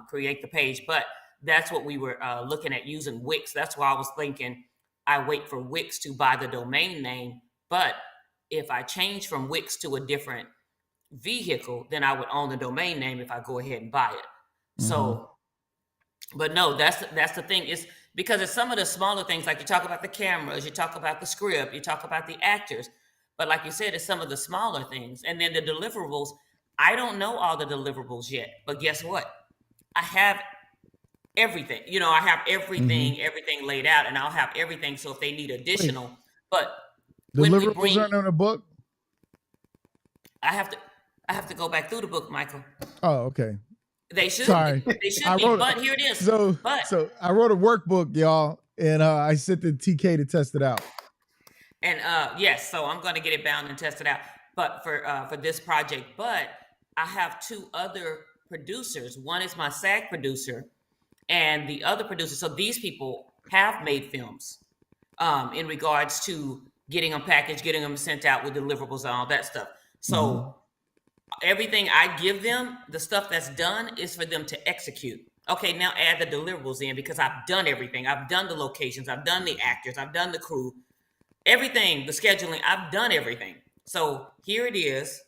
create the page. But that's what we were looking at, using Wix. That's why I was thinking I wait for Wix to buy the domain name. But if I change from Wix to a different vehicle, then I would own the domain name if I go ahead and buy it. So, but no, that's the thing, is because it's some of the smaller things, like you talk about the cameras, you talk about the script, you talk about the actors, but like you said, it's some of the smaller things. And then the deliverables, I don't know all the deliverables yet, but guess what? I have everything. I have everything laid out, and I'll have everything. So if they need additional, but deliverables aren't in a book. I have to go back through the book, Michael. Oh, okay. They should. Sorry. They should be. But here it is. So I wrote a workbook, y'all, and I sent it to TK to test it out. And yes, so I'm going to get it bound and test it out. But for this project, but I have two other producers. One is my SAG producer, and the other producer. So these people have made films in regards to getting them packaged, getting them sent out with deliverables and all that stuff. So everything I give them, the stuff that's done, is for them to execute. Okay, now add the deliverables in, because I've done everything. I've done the locations, I've done the actors, I've done the crew, everything, the scheduling, I've done everything. So here it is,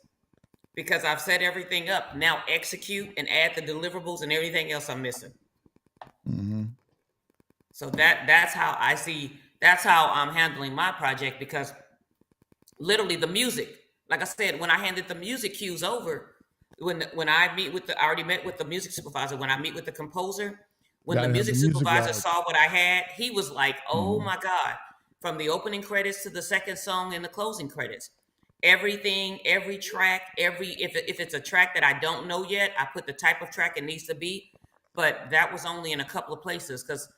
because I've set everything up. Now execute and add the deliverables and everything else I'm missing. So that's how I see, that's how I'm handling my project, because literally the music, like I said, when I handed the music cues over, when I meet with I already met with the music supervisor. When I meet with the composer, when the music supervisor saw what I had, he was like, oh my God, from the opening credits to the second song and the closing credits, everything, every track, if it's a track that I don't know yet, I put the type of track it needs to be. But that was only in a couple of places, because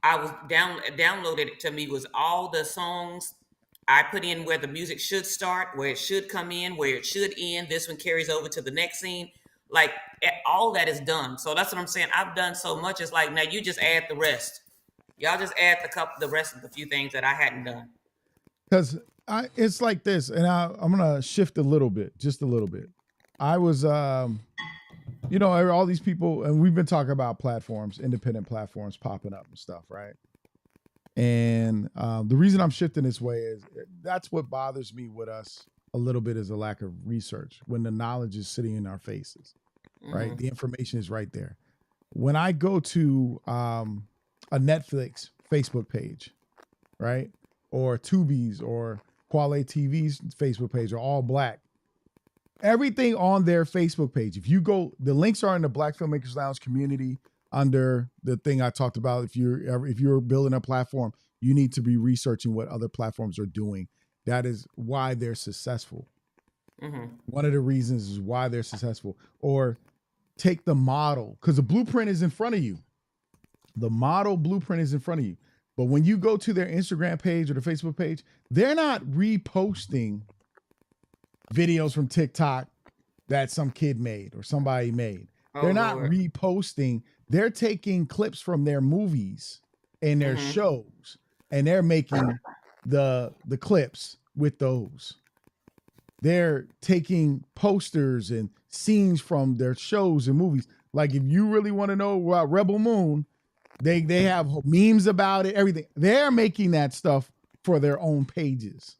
I was downloaded it to me was all the songs. I put in where the music should start, where it should come in, where it should end. This one carries over to the next scene. Like, all that is done. So that's what I'm saying. I've done so much. It's like, now you just add the rest. Y'all just add the rest of the few things that I hadn't done. Because it's like this, and I'm gonna shift a little bit, just a little bit. I was, all these people, and we've been talking about platforms, independent platforms popping up and stuff, right? And the reason I'm shifting this way is that's what bothers me with us a little bit, is a lack of research when the knowledge is sitting in our faces, right? The information is right there. When I go to a Netflix Facebook page, right? Or Tubi's or Quale TV's Facebook page are all Black. Everything on their Facebook page, if you go, the links are in the Black Filmmakers Lounge community under the thing I talked about. If you're building a platform, you need to be researching what other platforms are doing. That is why they're successful. One of the reasons is why they're successful. Or take the model, because the blueprint is in front of you. The model blueprint is in front of you. But when you go to their Instagram page or the Facebook page, they're not reposting videos from TikTok that some kid made or somebody made. They're not reposting. They're taking clips from their movies and their shows, and they're making the clips with those. They're taking posters and scenes from their shows and movies. Like, if you really want to know about Rebel Moon, they have memes about it, everything. They're making that stuff for their own pages.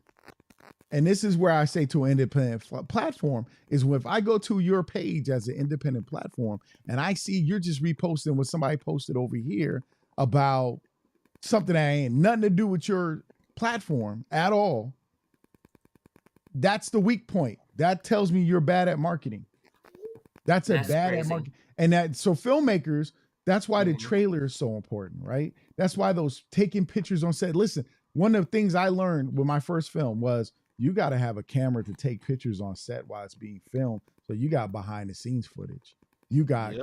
And this is where I say to an independent platform is, if I go to your page as an independent platform and I see you're just reposting what somebody posted over here about something that ain't nothing to do with your platform at all, that's the weak point. That tells me you're bad at marketing. That's bad crazy. At marketing. And so filmmakers, that's why the trailer is so important, right? That's why those taking pictures on set. Listen, one of the things I learned with my first film was you got to have a camera to take pictures on set while it's being filmed. So you got behind the scenes footage. You got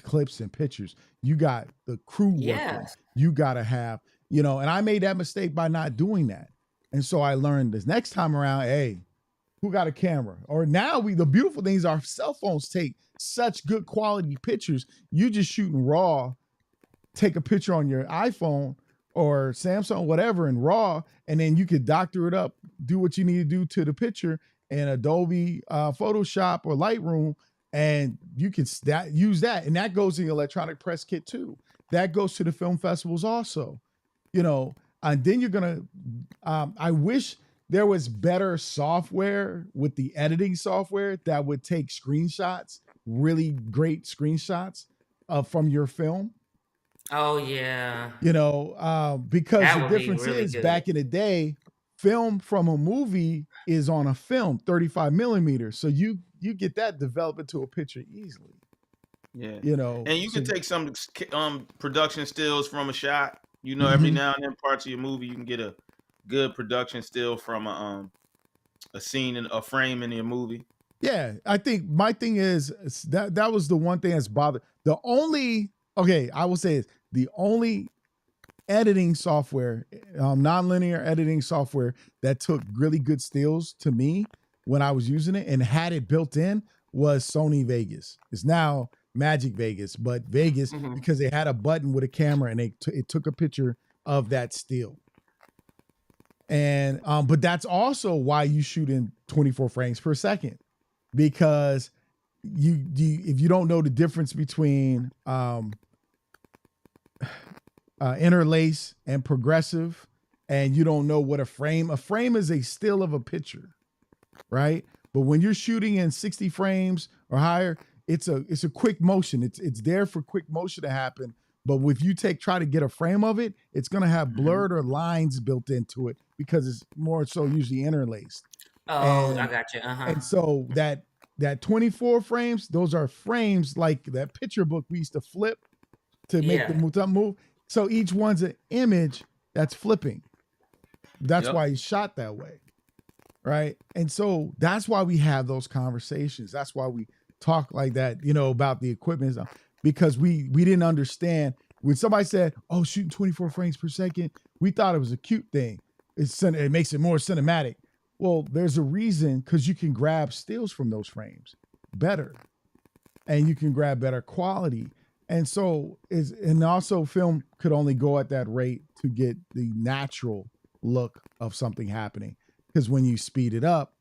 clips and pictures. You got the crew working. You got to have, and I made that mistake by not doing that. And so I learned this next time around, hey, who got a camera? Or now the beautiful things, our cell phones take such good quality pictures. You just shooting raw, take a picture on your iPhone or Samsung, whatever, in RAW, and then you could doctor it up, do what you need to do to the picture in Adobe Photoshop or Lightroom, and you can use that. And that goes in the electronic press kit too. That goes to the film festivals also, and then you're going to, I wish there was better software with the editing software that would take screenshots, really great screenshots from your film. Oh yeah. Because That the would be difference really is good. back in the day, film from a movie is on a film, 35 millimeters. So you get that develop into a picture easily. Yeah. And you can take some production stills from a shot. Every now and then parts of your movie, you can get a good production still from a scene and a frame in your movie. Yeah, I think my thing is that was the one thing that's bothered. I will say is the only editing software, nonlinear editing software that took really good stills to me when I was using it and had it built in was Sony Vegas. It's now Magic Vegas, but Vegas because they had a button with a camera and it took a picture of that still. And but that's also why you shoot in 24 frames per second, because you if you don't know the difference between interlace and progressive, and you don't know what a frame is a still of a picture, right? But when you're shooting in 60 frames or higher, it's a quick motion. It's there for quick motion to happen. But if you try to get a frame of it, it's going to have blurred or lines built into it because it's more so usually interlaced. Oh, I got you. And so that 24 frames, those are frames like that picture book we used to flip to make the move. So each one's an image that's flipping. That's why he's shot that way, right? And so that's why we have those conversations. That's why we talk like that, about the equipment, because we didn't understand. When somebody said, "Oh, shooting 24 frames per second," we thought it was a cute thing. It makes it more cinematic. Well, there's a reason, because you can grab stills from those frames better, and you can grab better quality. And so and also film could only go at that rate to get the natural look of something happening. Because when you speed it up,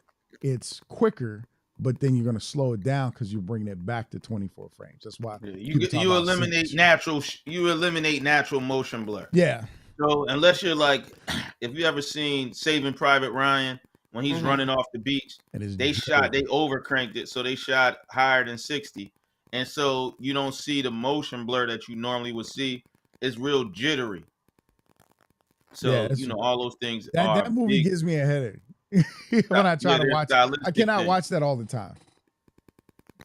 it's quicker, but then you're going to slow it down because you're bringing it back to 24 frames. That's why you eliminate natural motion blur. Yeah. So unless you're like, if you ever seen Saving Private Ryan when he's running off the beach, they overcranked it, so they shot higher than 60. And so you don't see the motion blur that you normally would see. It's real jittery. So, all those things that movie gives me a headache when I try to watch it. I cannot watch that all the time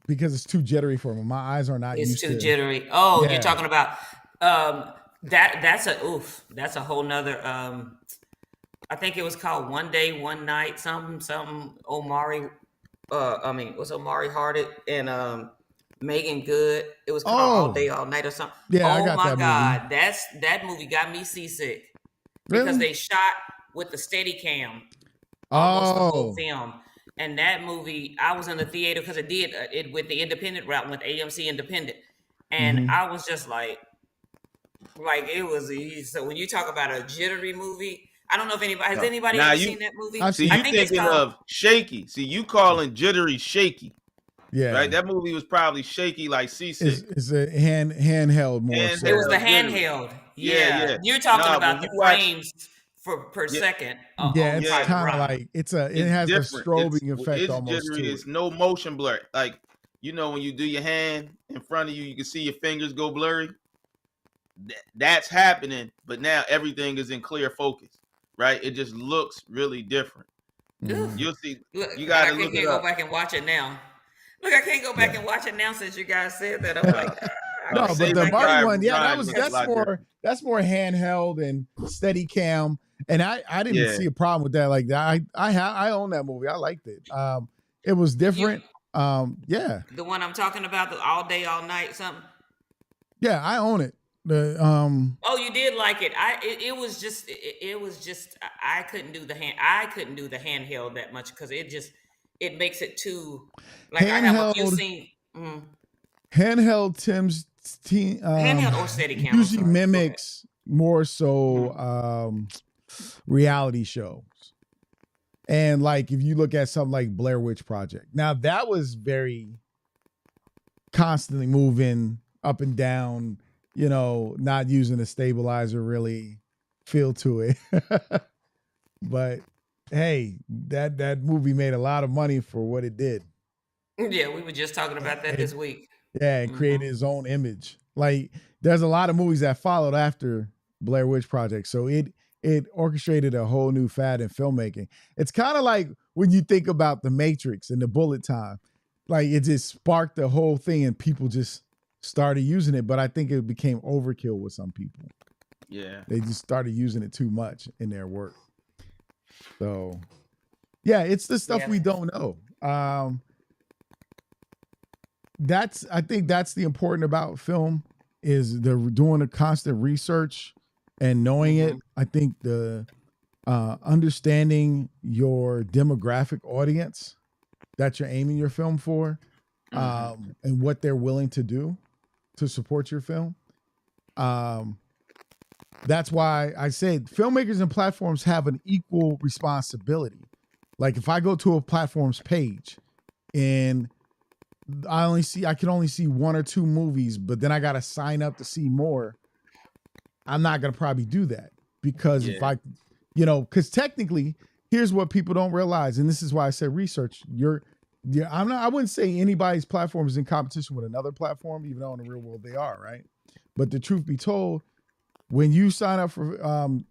because it's too jittery for me. My eyes are not used to it. It's too jittery. Oh, you're talking about that's a whole nother I think it was called One Day, One Night, something Omari was Omari Harded and Megan Good. It was called All Day, All Night or something. Yeah, oh I got my that God. movie. That movie got me seasick. Really? Because they shot with the Steadicam almost the whole film. And that movie, I was in the theater because it did it with the independent route, with AMC Independent. And I was just like it was easy. So when you talk about a jittery movie, I don't know if anybody has ever seen that movie. See, you thinking of shaky. See, you calling jittery shaky. Yeah. Right? That movie was probably shaky like C6. It's a handheld more. So. It was the handheld. Yeah. You're talking about the frames per second. It's kind of like it has a strobing effect almost jittery. to it. It's no motion blur. Like, when you do your hand in front of you, you can see your fingers go blurry. That's happening, but now everything is in clear focus, right? It just looks really different. You'll see. You got to look it up. Go back and watch it now. Look, I can't go back and watch it now since you guys said that. I'm like, no, but the Marty one, that's more handheld and steady cam, and I didn't see a problem with that. Like that, I own that movie. I liked it. It was different. The one I'm talking about, the All Day, All Night, something. Yeah, I own it. Oh, you did like it. It was just I couldn't do the handheld that much because it makes it too like I have a few handheld scenes. handheld Tim's team Handheld or steady cam. I'm usually sorry. Go ahead. mimics more so reality shows. And like if you look at something like Blair Witch Project, now that was very constantly moving up and down, not using a stabilizer really feel to it. But hey, that movie made a lot of money for what it did. Yeah, we were just talking about that this week. Yeah, it created his own image. Like there's a lot of movies that followed after Blair Witch Project. So it orchestrated a whole new fad in filmmaking. It's kind of like when you think about The Matrix and the bullet time. Like it just sparked the whole thing and people just started using it. But I think it became overkill with some people. Yeah. They just started using it too much in their work. So yeah, it's the stuff we don't know. I think that's the important about film is the doing a constant research and knowing it. I think the understanding your demographic audience that you're aiming your film for, and what they're willing to do to support your film. That's why I said filmmakers and platforms have an equal responsibility. Like if I go to a platform's page and I can only see 1 or 2 movies, but then I got to sign up to see more. I'm not going to probably do that because if I, because technically here's what people don't realize. And this is why I said research. I wouldn't say anybody's platform is in competition with another platform, even though in the real world they are, right? But the truth be told, when you sign up for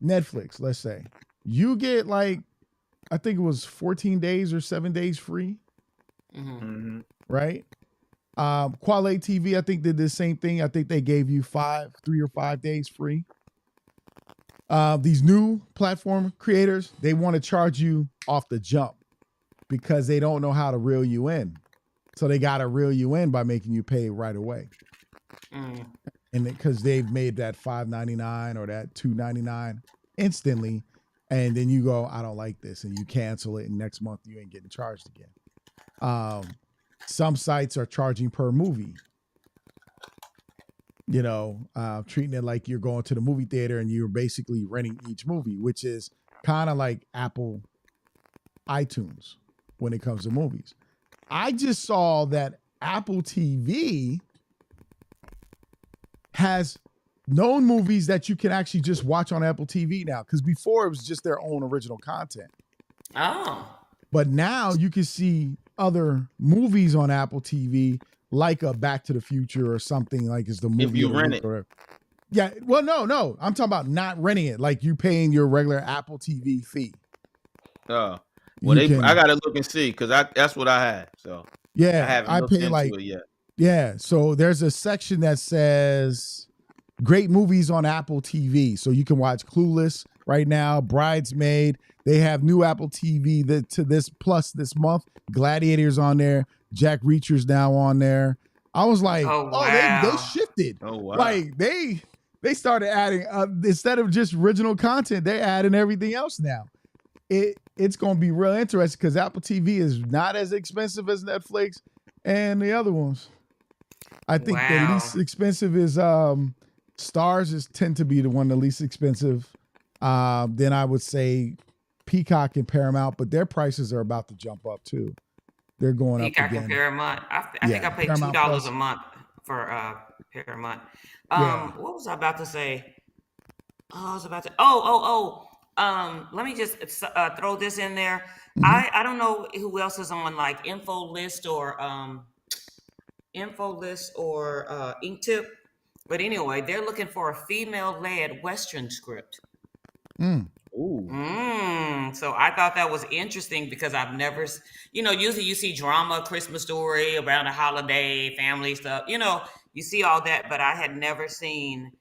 Netflix, let's say, you get like, I think it was 14 days or 7 days free. Right? Quality TV, I think did the same thing. I think they gave you 3 or 5 days free. These new platform creators, they want to charge you off the jump because they don't know how to reel you in. So they got to reel you in by making you pay right away. And because they've made that $5.99 or that $2.99 instantly. And then you go, I don't like this. And you cancel it. And next month you ain't getting charged again. Some sites are charging per movie, treating it like you're going to the movie theater and you're basically renting each movie, which is kind of like Apple iTunes when it comes to movies. I just saw that Apple TV has known movies that you can actually just watch on Apple TV now, because before it was just their own original content. Oh. But now you can see other movies on Apple TV, like a Back to the Future or something, like it's the movie. If you rent it. Yeah. Well, no. I'm talking about not renting it. Like you paying your regular Apple TV fee. Oh. Well, I got to look and see because that's what I had. So yeah, I haven't looked into it yet. Yeah. So there's a section that says great movies on Apple TV. So you can watch Clueless right now, Bridesmaid. They have new Apple TV to this plus this month. Gladiator's on there. Jack Reacher's now on there. I was like, they shifted. Oh, wow. Like they started adding, instead of just original content, they're adding everything else now. It's going to be real interesting because Apple TV is not as expensive as Netflix and the other ones. I think the least expensive is Stars tend to be the one the least expensive. Then I would say Peacock and Paramount, but their prices are about to jump up too. They're going Peacock up again. and Paramount. I think I paid $2 a month for Paramount. What was I about to say? Let me just throw this in there. I don't know who else is on like InfoList or Inktip, but anyway, they're looking for a female-led Western script. Ooh. So I thought that was interesting because I've never, usually you see drama, Christmas Story, around a holiday, family stuff, you see all that, but I had never seen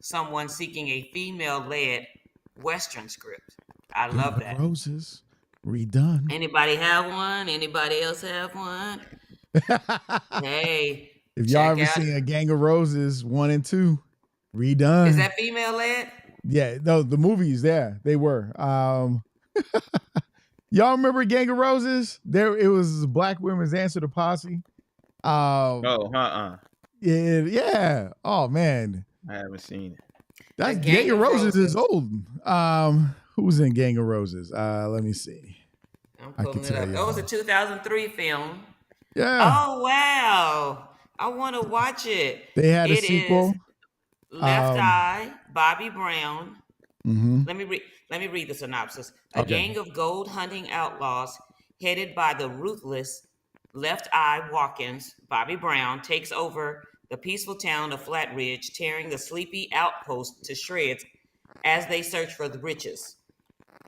someone seeking a female-led Western script. I love that. Roses redone. Anybody have one? Anybody else have one? Hey, If y'all ever seen A Gang of Roses 1 and 2, redone. Is that female led? Yeah, no, the movies there, they were. Y'all remember Gang of Roses? There, it was Black Women's Answer to Posse. Yeah. Oh man, I haven't seen it. That's Gang of Roses is old. Who's in Gang of Roses? Let me see. I'm pulling it up. Oh, it's a 2003 film. Yeah. Oh wow, I want to watch it. They had a sequel. Left Eye, Bobby Brown. Mm-hmm. Let me read the synopsis. A gang of gold hunting outlaws headed by the ruthless Left Eye Watkins, Bobby Brown, takes over the peaceful town of Flatridge, tearing the sleepy outpost to shreds as they search for the riches.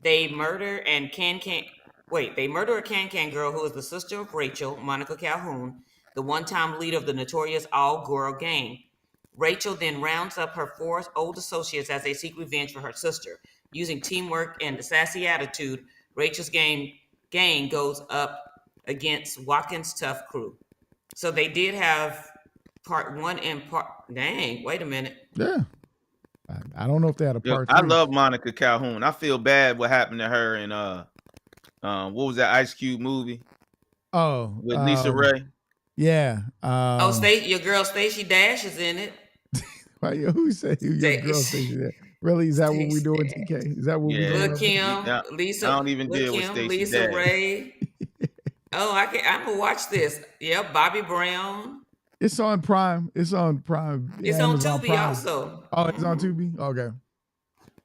They murder a can-can girl who is the sister of Rachel, Monica Calhoun, the one-time leader of the notorious all-girl gang. Rachel then rounds up her 4 old associates as they seek revenge for her sister. Using teamwork and a sassy attitude, Rachel's gang goes up against Watkins' tough crew. So they did have part 1 and part. Dang, wait a minute. Yeah, I don't know if they had a part. I love Monica Calhoun. I feel bad what happened to her in what was that Ice Cube movie? Oh, with Lisa Ray. Yeah. Your girl Stacey Dash is in it. Who said your girl Stacey Dash? Really? Is that what we doing, TK? Is that what we doing? Look Kim, Lisa. I don't even deal with Stacey Lisa Dash. Ray. I'm gonna watch this. Yep, Bobby Brown. It's on Prime. It's on Prime. It's on Tubi also. Oh, it's on Tubi? Okay.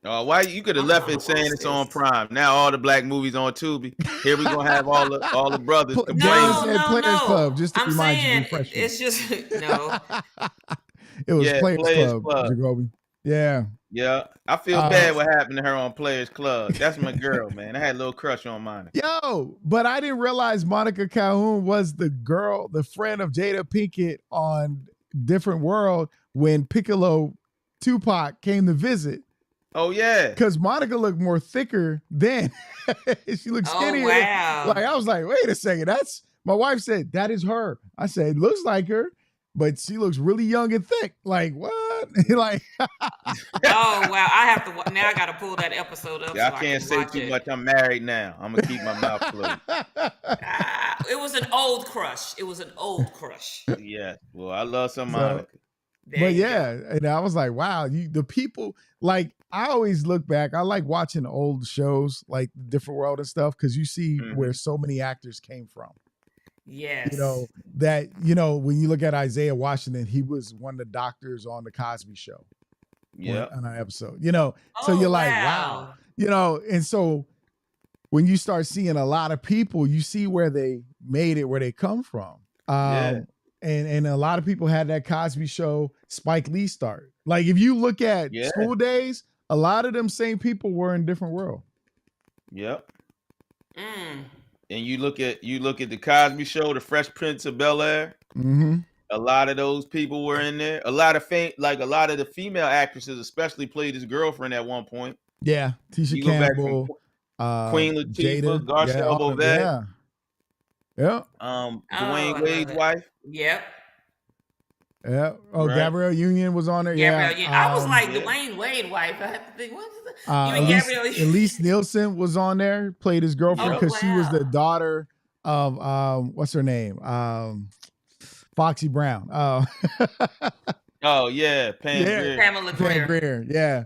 Why you could have left it saying it's on Prime? Now all the black movies on Tubi. Here we gonna have all the brothers complaining. Players Club, just to remind you, refresh you. It's just no. It was Players Club. Jacoby. Yeah. Yeah. I feel bad what happened to her on Players Club. That's my girl, man. I had a little crush on Monica. Yo, but I didn't realize Monica Calhoun was the friend of Jada Pinkett on Different World when Piccolo Tupac came to visit. Oh yeah. Because Monica looked more thicker then. She looked skinnier. Oh, wow. Like I was like, wait a second. My wife said, that is her. I said, looks like her, but she looks really young and thick. Like, what? Like, oh wow. I gotta pull that episode up. Yeah, I can't say too much. I'm married now. I'm gonna keep my mouth closed. It was an old crush. Yeah. Well, I love some Monica. But yeah, and I was like, wow, the people, like, I always look back. I like watching old shows like Different World and stuff because you see where so many actors came from. Yes. When you look at Isaiah Washington, he was one of the doctors on the Cosby Show. Yeah. On an episode, so you're like, wow, and so when you start seeing a lot of people, you see where they made it, where they come from. And a lot of people had that Cosby Show, Spike Lee start. Like if you look at School Days, a lot of them same people were in Different World. Yep. And you look at the Cosby Show, the Fresh Prince of Bel-Air. Mm-hmm. A lot of those people were in there. A lot of the female actresses, especially, played his girlfriend at one point. Yeah, Tisha Campbell, Queen Latifah, Garcelle Beauvais. Yeah. Dwayne Wade's wife. Yep. Yeah. Oh, right. Gabrielle Union was on there. Gabrielle Union. I was like Dwayne Wade wife. I had to think, what is that? You mean Gabrielle Union? Elise Nielsen was on there, played his girlfriend because she was the daughter of what's her name? Foxy Brown. Oh yeah, Pamela Grier. Yeah.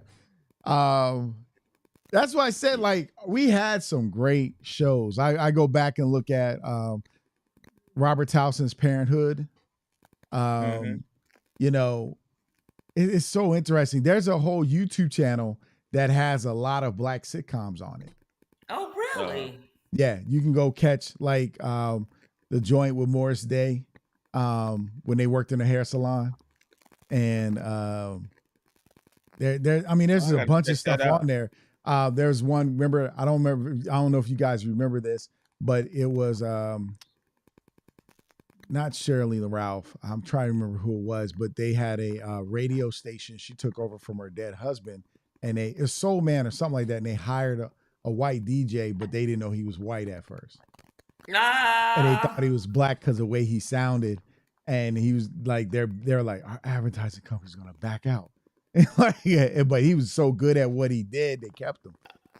That's why I said, like, we had some great shows. I go back and look at Robert Towson's Parenthood. It's so interesting. There's a whole YouTube channel that has a lot of black sitcoms on it. Oh, really? Yeah, you can go catch like The Joint with Morris Day when they worked in a hair salon, and there's a bunch of stuff on there. There's one. Remember, I don't know if you guys remember this, but it was not Shirley Ralph. I'm trying to remember who it was, but they had a radio station she took over from her dead husband, and it was Soul Man or something like that, and they hired a white DJ, but they didn't know he was white at first. And they thought he was black because of the way he sounded. and he was like, they're like, our advertising company's gonna back out. And like, yeah, but he was so good at what he did, they kept him.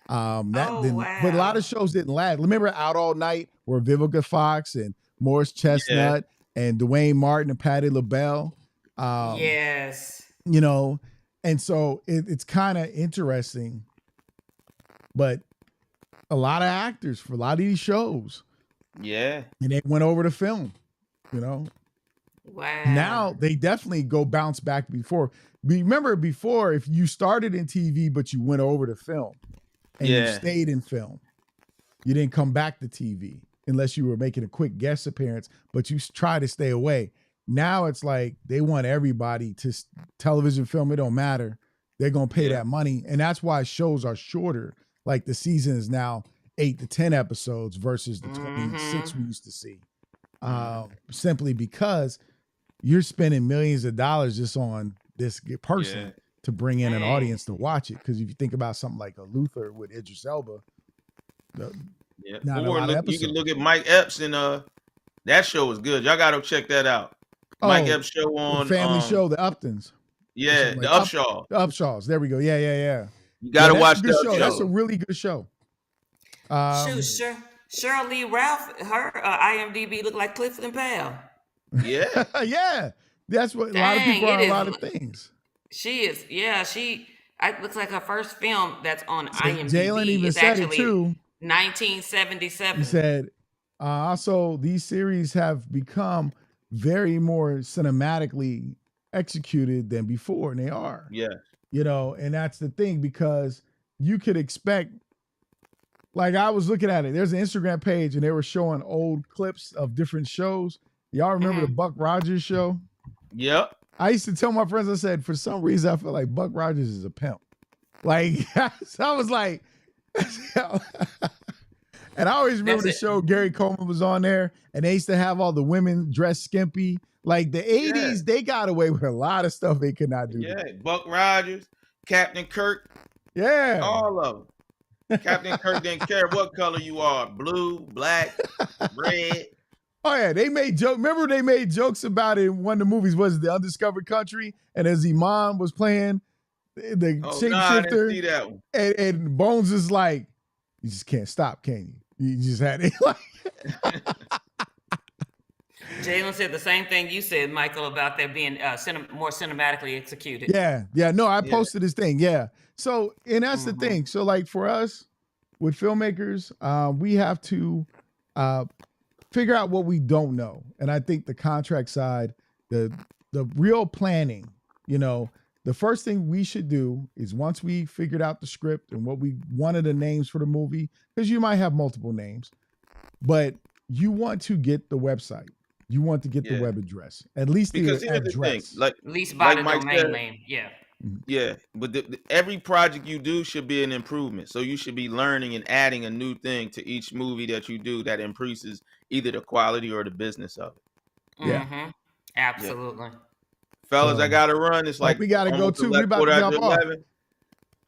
But a lot of shows didn't last. Remember Out All Night, where Vivica Fox and Morris Chestnut and Dwayne Martin and Patti LaBelle. Yes. You know, and so it's kind of interesting, but a lot of actors for a lot of these shows. Yeah. And they went over to film, you know. Wow. Now they definitely go bounce back before. Remember before, if you started in TV, but you went over to film and you stayed in film, you didn't come back to TV unless you were making a quick guest appearance, but you try to stay away. Now it's like they want everybody to television film. It don't matter. They're going to pay that money. And that's why shows are shorter. Like the season is now 8 to 10 episodes versus the 26 we used to see. Simply because you're spending millions of dollars just on this person to bring in an audience to watch it. Because if you think about something like a Luther with Idris Elba, not a lot of episodes. You can look at Mike Epps and that show was good. Y'all got to check that out. Mike Epps show on family show, the Uptons. Yeah, the Upshaws. The Upshaws. There we go. Yeah. You got to watch that show. That's a really good show. Shoot, Cheryl Lee Ralph, her IMDb looked like Clifton Bell. Yeah. Yeah. That's what a lot of people are on a lot of things. She is. Yeah, it looks like her first film that's on IMDb. Jalen even said it too. 1977. He said, also, these series have become very more cinematically executed than before, and they are. Yeah. You know, and that's the thing, because you could expect, like I was looking at it, there's an Instagram page and they were showing old clips of different shows. Y'all remember the Buck Rogers show? Yep. I used to tell my friends, I said, for some reason, I feel like Buck Rogers is a pimp. Like, so I was like, and I always remember the show Gary Coleman was on there, and they used to have all the women dressed skimpy. Like the 80s, they got away with a lot of stuff they could not do. Yeah, Buck Rogers, Captain Kirk. Yeah. All of them. Captain Kirk didn't care what color you are, blue, black, red. Oh, yeah, they made jokes. Remember they made jokes about it in one of the movies, was The Undiscovered Country? And as Imam was playing the shapeshifter, I didn't see that one. And Bones is like, you just can't stop, can you? You just had it like... Jalen said the same thing you said, Michael, about that being more cinematically executed. Yeah. No, I posted this thing. Yeah. So, and that's the thing. So, like for us with filmmakers, we have to figure out what we don't know. And I think the contract side, the real planning, you know, the first thing we should do is, once we figured out the script and what we wanted the names for the movie, because you might have multiple names, but you want to get the website. You want to get the web address, at least because the here's address. The thing, like at least by the Mike domain said, name. Yeah. Yeah, but every project you do should be an improvement. So you should be learning and adding a new thing to each movie that you do that increases either the quality or the business of it. Yeah, absolutely. Fellas, I gotta run. It's like we gotta go too. We about to jump off.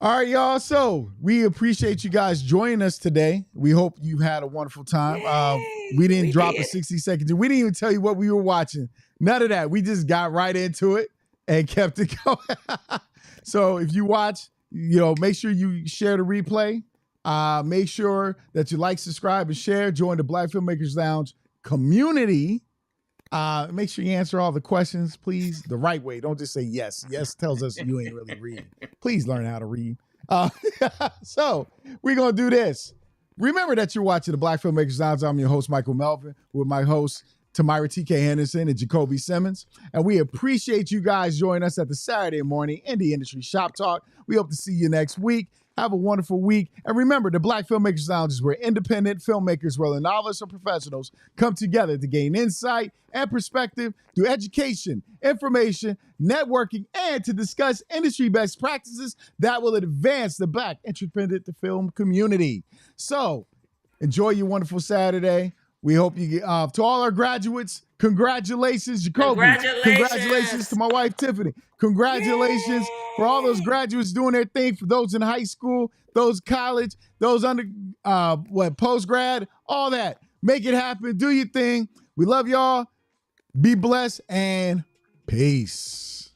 All right, y'all. So we appreciate you guys joining us today. We hope you had a wonderful time. We didn't drop a 60 seconds. We didn't even tell you what we were watching. None of that. We just got right into it and kept it going. So if you watch, you know, make sure you share the replay. Make sure that you like, subscribe, and share. Join the Black Filmmakers Lounge community. Make sure you answer all the questions, please, the right way. Don't just say yes. Yes tells us you ain't really reading. Please learn how to read. So we're going to do this. Remember that you're watching the Black Filmmakers Lounge. I'm your host, Michael Melvin, with my hosts, Tamira TK Henderson and Jacoby Simmons. And we appreciate you guys joining us at the Saturday morning Indie Industry Shop Talk. We hope to see you next week. Have a wonderful week. And remember, the Black Filmmakers Lounge is where independent filmmakers, whether novelists or professionals, come together to gain insight and perspective through education, information, networking, and to discuss industry best practices that will advance the Black independent film community. So enjoy your wonderful Saturday. We hope you get to all our graduates. Congratulations, Jacoby. Congratulations to my wife, Tiffany. Congratulations for all those graduates doing their thing, for those in high school, those college, those post-grad, all that. Make it happen. Do your thing. We love y'all. Be blessed and peace.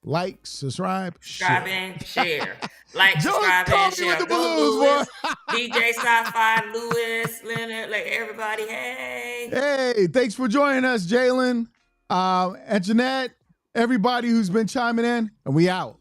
Like, subscribe, Subscribe and share. Like, subscribe call and me with share. the Go balloons, Lewis. boy. DJ Sci-Fi, Lewis, Leonard, like everybody. Hey. Hey, thanks for joining us, Jalen, and Jeanette, everybody who's been chiming in, and we out.